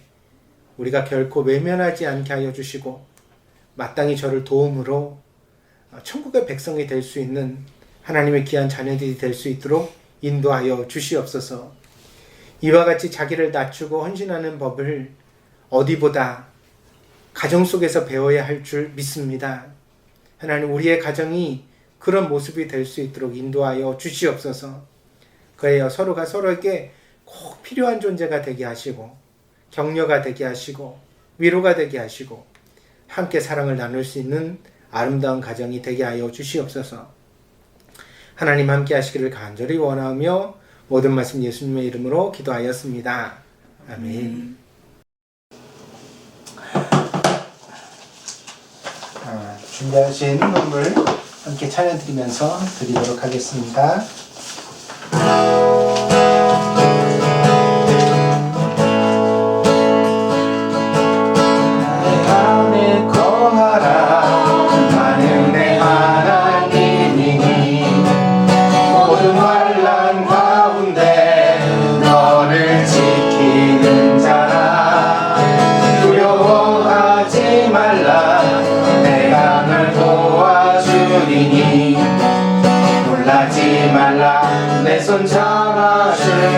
우리가 결코 외면하지 않게 하여 주시고 마땅히 저를 도움으로 천국의 백성이 될 수 있는 하나님의 귀한 자녀들이 될 수 있도록 인도하여 주시옵소서. 이와 같이 자기를 낮추고 헌신하는 법을 어디보다 가정 속에서 배워야 할 줄 믿습니다. 하나님, 우리의 가정이 그런 모습이 될 수 있도록 인도하여 주시옵소서. 그래야 서로가 서로에게 꼭 필요한 존재가 되게 하시고 격려가 되게 하시고 위로가 되게 하시고 함께 사랑을 나눌 수 있는 아름다운 가정이 되게 하여 주시옵소서. 하나님 함께 하시기를 간절히 원하며 모든 말씀 예수님의 이름으로 기도하였습니다. 아멘. 준비하신 선물 함께 찬양드리면서 드리도록 하겠습니다. 놀라지 말라 내 손 잡아주리라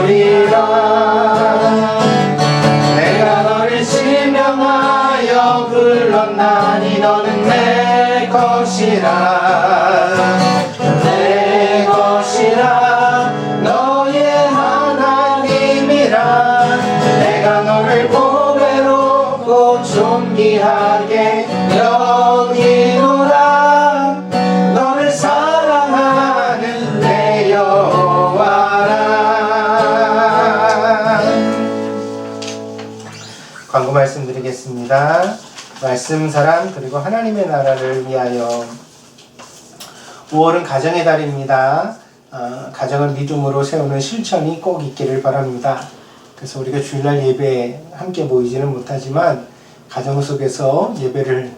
내가 너를 지명하여 불렀나니 너는 내 것이라 내 것이라 너의 하나님이라 내가 너를 보배롭고 존귀하게 여기노라 너를 사랑하는 내 여호와라. 광고 말씀드리겠습니다. 말씀, 사랑, 그리고 하나님의 나라를 위하여. 5월은 가정의 달입니다. 가정을 믿음으로 세우는 실천이 꼭 있기를 바랍니다. 그래서 우리가 주일날 예배에 함께 모이지는 못하지만 가정 속에서 예배를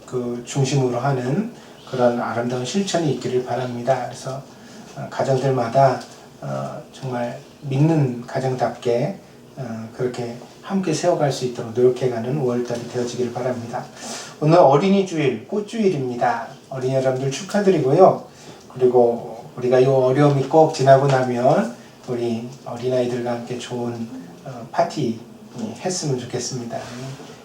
그 중심으로 하는 그런 아름다운 실천이 있기를 바랍니다. 그래서 가정들마다 정말 믿는 가정답게 그렇게 함께 세워갈 수 있도록 노력해가는 5월달이 되어지길 바랍니다. 오늘 어린이 주일, 꽃주일입니다. 어린이 여러분들 축하드리고요. 그리고 우리가 이 어려움이 꼭 지나고 나면 우리 어린아이들과 함께 좋은 파티 했으면 좋겠습니다.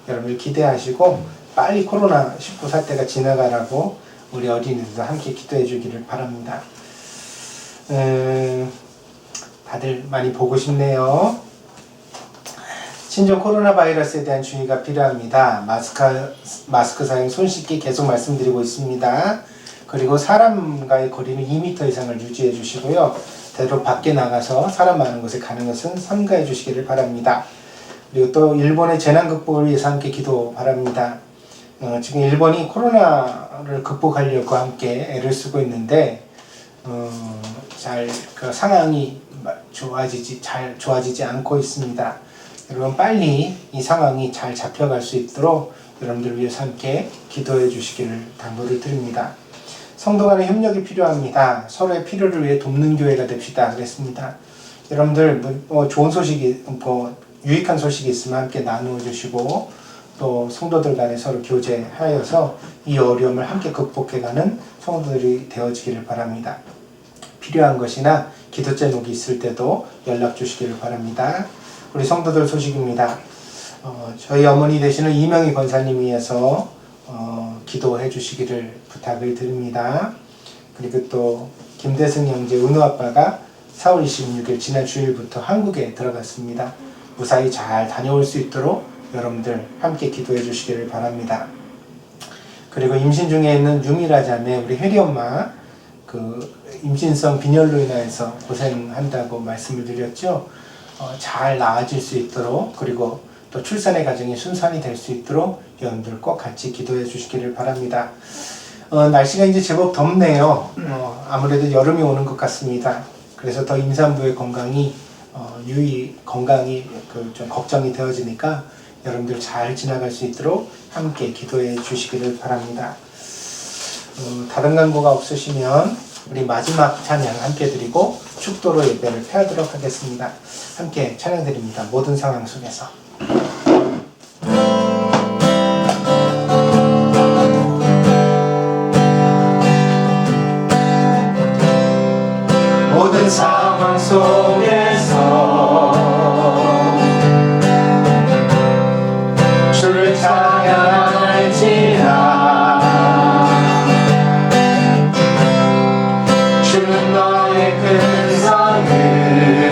여러분들 기대하시고 빨리 코로나19 사태가 지나가라고 우리 어린이들도 함께 기도해 주기를 바랍니다. 다들 많이 보고 싶네요. 신종 코로나 바이러스에 대한 주의가 필요합니다. 마스크 사용, 손 씻기 계속 말씀드리고 있습니다. 그리고 사람과의 거리는 2m 이상을 유지해 주시고요. 대로 밖에 나가서 사람 많은 곳에 가는 것은 삼가해 주시기를 바랍니다. 그리고 또 일본의 재난 극복을 위해서 함께 기도 바랍니다. 지금 일본이 코로나를 극복하려고 함께 애를 쓰고 있는데 그 상황이 잘 좋아지지 않고 있습니다. 여러분 빨리 이 상황이 잘 잡혀갈 수 있도록 여러분들 위해서 함께 기도해 주시기를 당부를 드립니다. 성도 간의 협력이 필요합니다. 서로의 필요를 위해 돕는 교회가 됩시다. 그랬습니다. 여러분들 좋은 소식이 유익한 소식이 있으면 함께 나누어 주시고 또 성도들 간에 서로 교제하여서 이 어려움을 함께 극복해가는 성도들이 되어지기를 바랍니다. 필요한 것이나 기도 제목이 있을 때도 연락 주시기를 바랍니다. 우리 성도들 소식입니다. 저희 어머니 되시는 이명희 권사님이어서 기도해 주시기를 부탁을 드립니다. 그리고 또 김대승 형제 은우 아빠가 4월 26일 지난 주일부터 한국에 들어갔습니다. 무사히 잘 다녀올 수 있도록 여러분들 함께 기도해 주시기를 바랍니다. 그리고 임신 중에 있는 유미라 자매 우리 혜리 엄마 임신성 빈혈로 인해서 고생한다고 말씀을 드렸죠. 잘 나아질 수 있도록 그리고 또 출산의 과정이 순산이 될 수 있도록 여러분들 꼭 같이 기도해 주시기를 바랍니다. 날씨가 이제 제법 덥네요. 아무래도 여름이 오는 것 같습니다. 그래서 더 임산부의 건강이 좀 걱정이 되어지니까 여러분들 잘 지나갈 수 있도록 함께 기도해 주시기를 바랍니다. 다른 간구가 없으시면 우리 마지막 찬양 함께 드리고 축도로 예배를 펴도록 하겠습니다. 함께 찬양 드립니다. 모든 상황 속에서. 모든 상황 속에서 주를 찬양할지라 주는 너의 큰 선을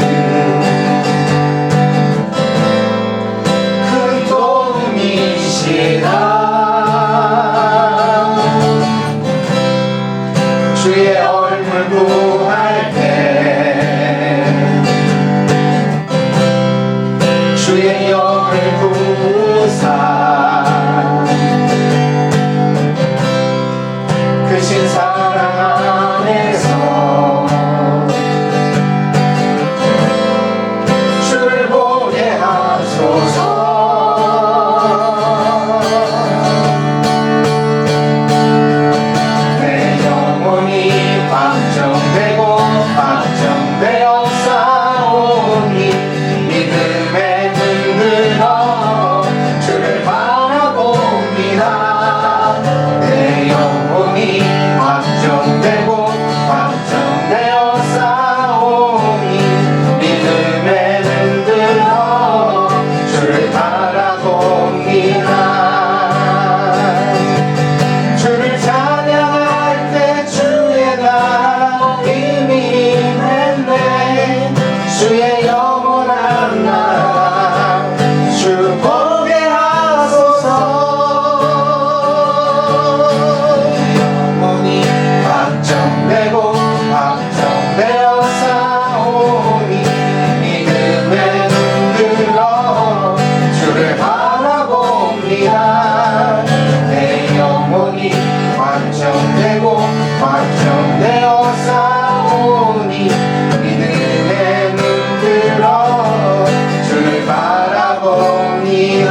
큰 도움이시라 주의 얼굴 구할 때 주의 영을 부사 크신 사랑 안에서 주를 보게 하소서 내 영혼이 확정되고 확정되어 싸우니 믿음에 흔들어 주를 바라봅니다. 내 영혼이 확정되고 확정되어 싸우니 믿음에 흔들어 주를 바라봅니다. 주를 찬양할 때 주의 나라 이미 임했네. 주의 영원한 나라 주 보게 하소서. 영원히 확정되고 확정되어 싸우니 믿음에 흔들어 주를 바라봅니다. 내 영혼이 확정되고 확정되어 싸우니 믿음에 흔들어 주를 바라봅니다.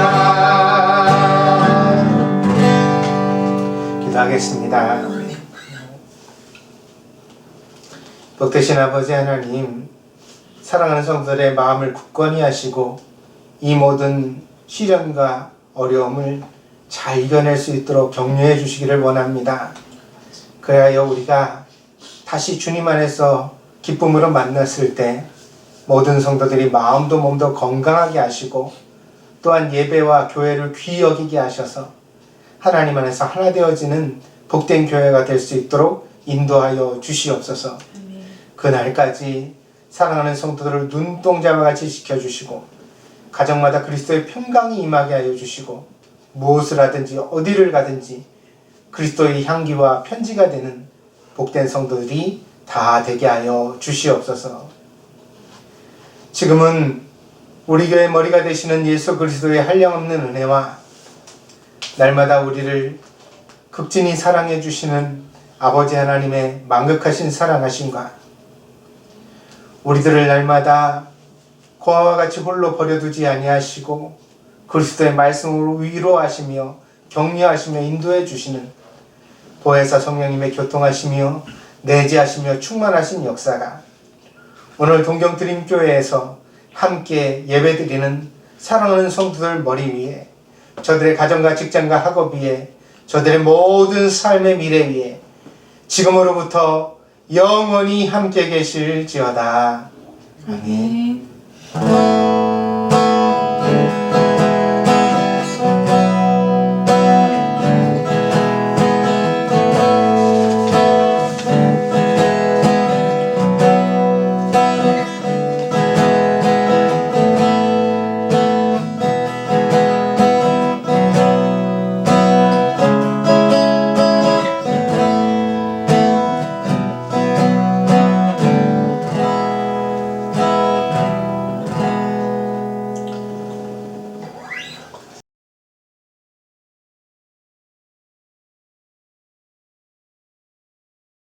기도하겠습니다. 복되신 아버지 하나님, 사랑하는 성도들의 마음을 굳건히 하시고 이 모든 시련과 어려움을 잘 이겨낼 수 있도록 격려해 주시기를 원합니다. 그래야 우리가 다시 주님 안에서 기쁨으로 만났을 때 모든 성도들이 마음도 몸도 건강하게 하시고 또한 예배와 교회를 귀히 여기게 하셔서 하나님 안에서 하나 되어지는 복된 교회가 될 수 있도록 인도하여 주시옵소서. 그날까지 사랑하는 성도들을 눈동자와 같이 지켜주시고 가정마다 그리스도의 평강이 임하게 하여 주시고 무엇을 하든지 어디를 가든지 그리스도의 향기와 편지가 되는 복된 성도들이 다 되게 하여 주시옵소서. 지금은 우리 교회 머리가 되시는 예수 그리스도의 한량없는 은혜와 날마다 우리를 극진히 사랑해 주시는 아버지 하나님의 만극하신 사랑하심과 우리들을 날마다 고아와 같이 홀로 버려두지 아니하시고 그리스도의 말씀으로 위로하시며 격려하시며 인도해 주시는 보혜사 성령님의 교통하시며 내재하시며 충만하신 역사가 오늘 동경드림교회에서 함께 예배드리는 사랑하는 성도들 머리 위에 저들의 가정과 직장과 학업 위에 저들의 모든 삶의 미래 위에 지금으로부터 영원히 함께 계실지어다. 아멘.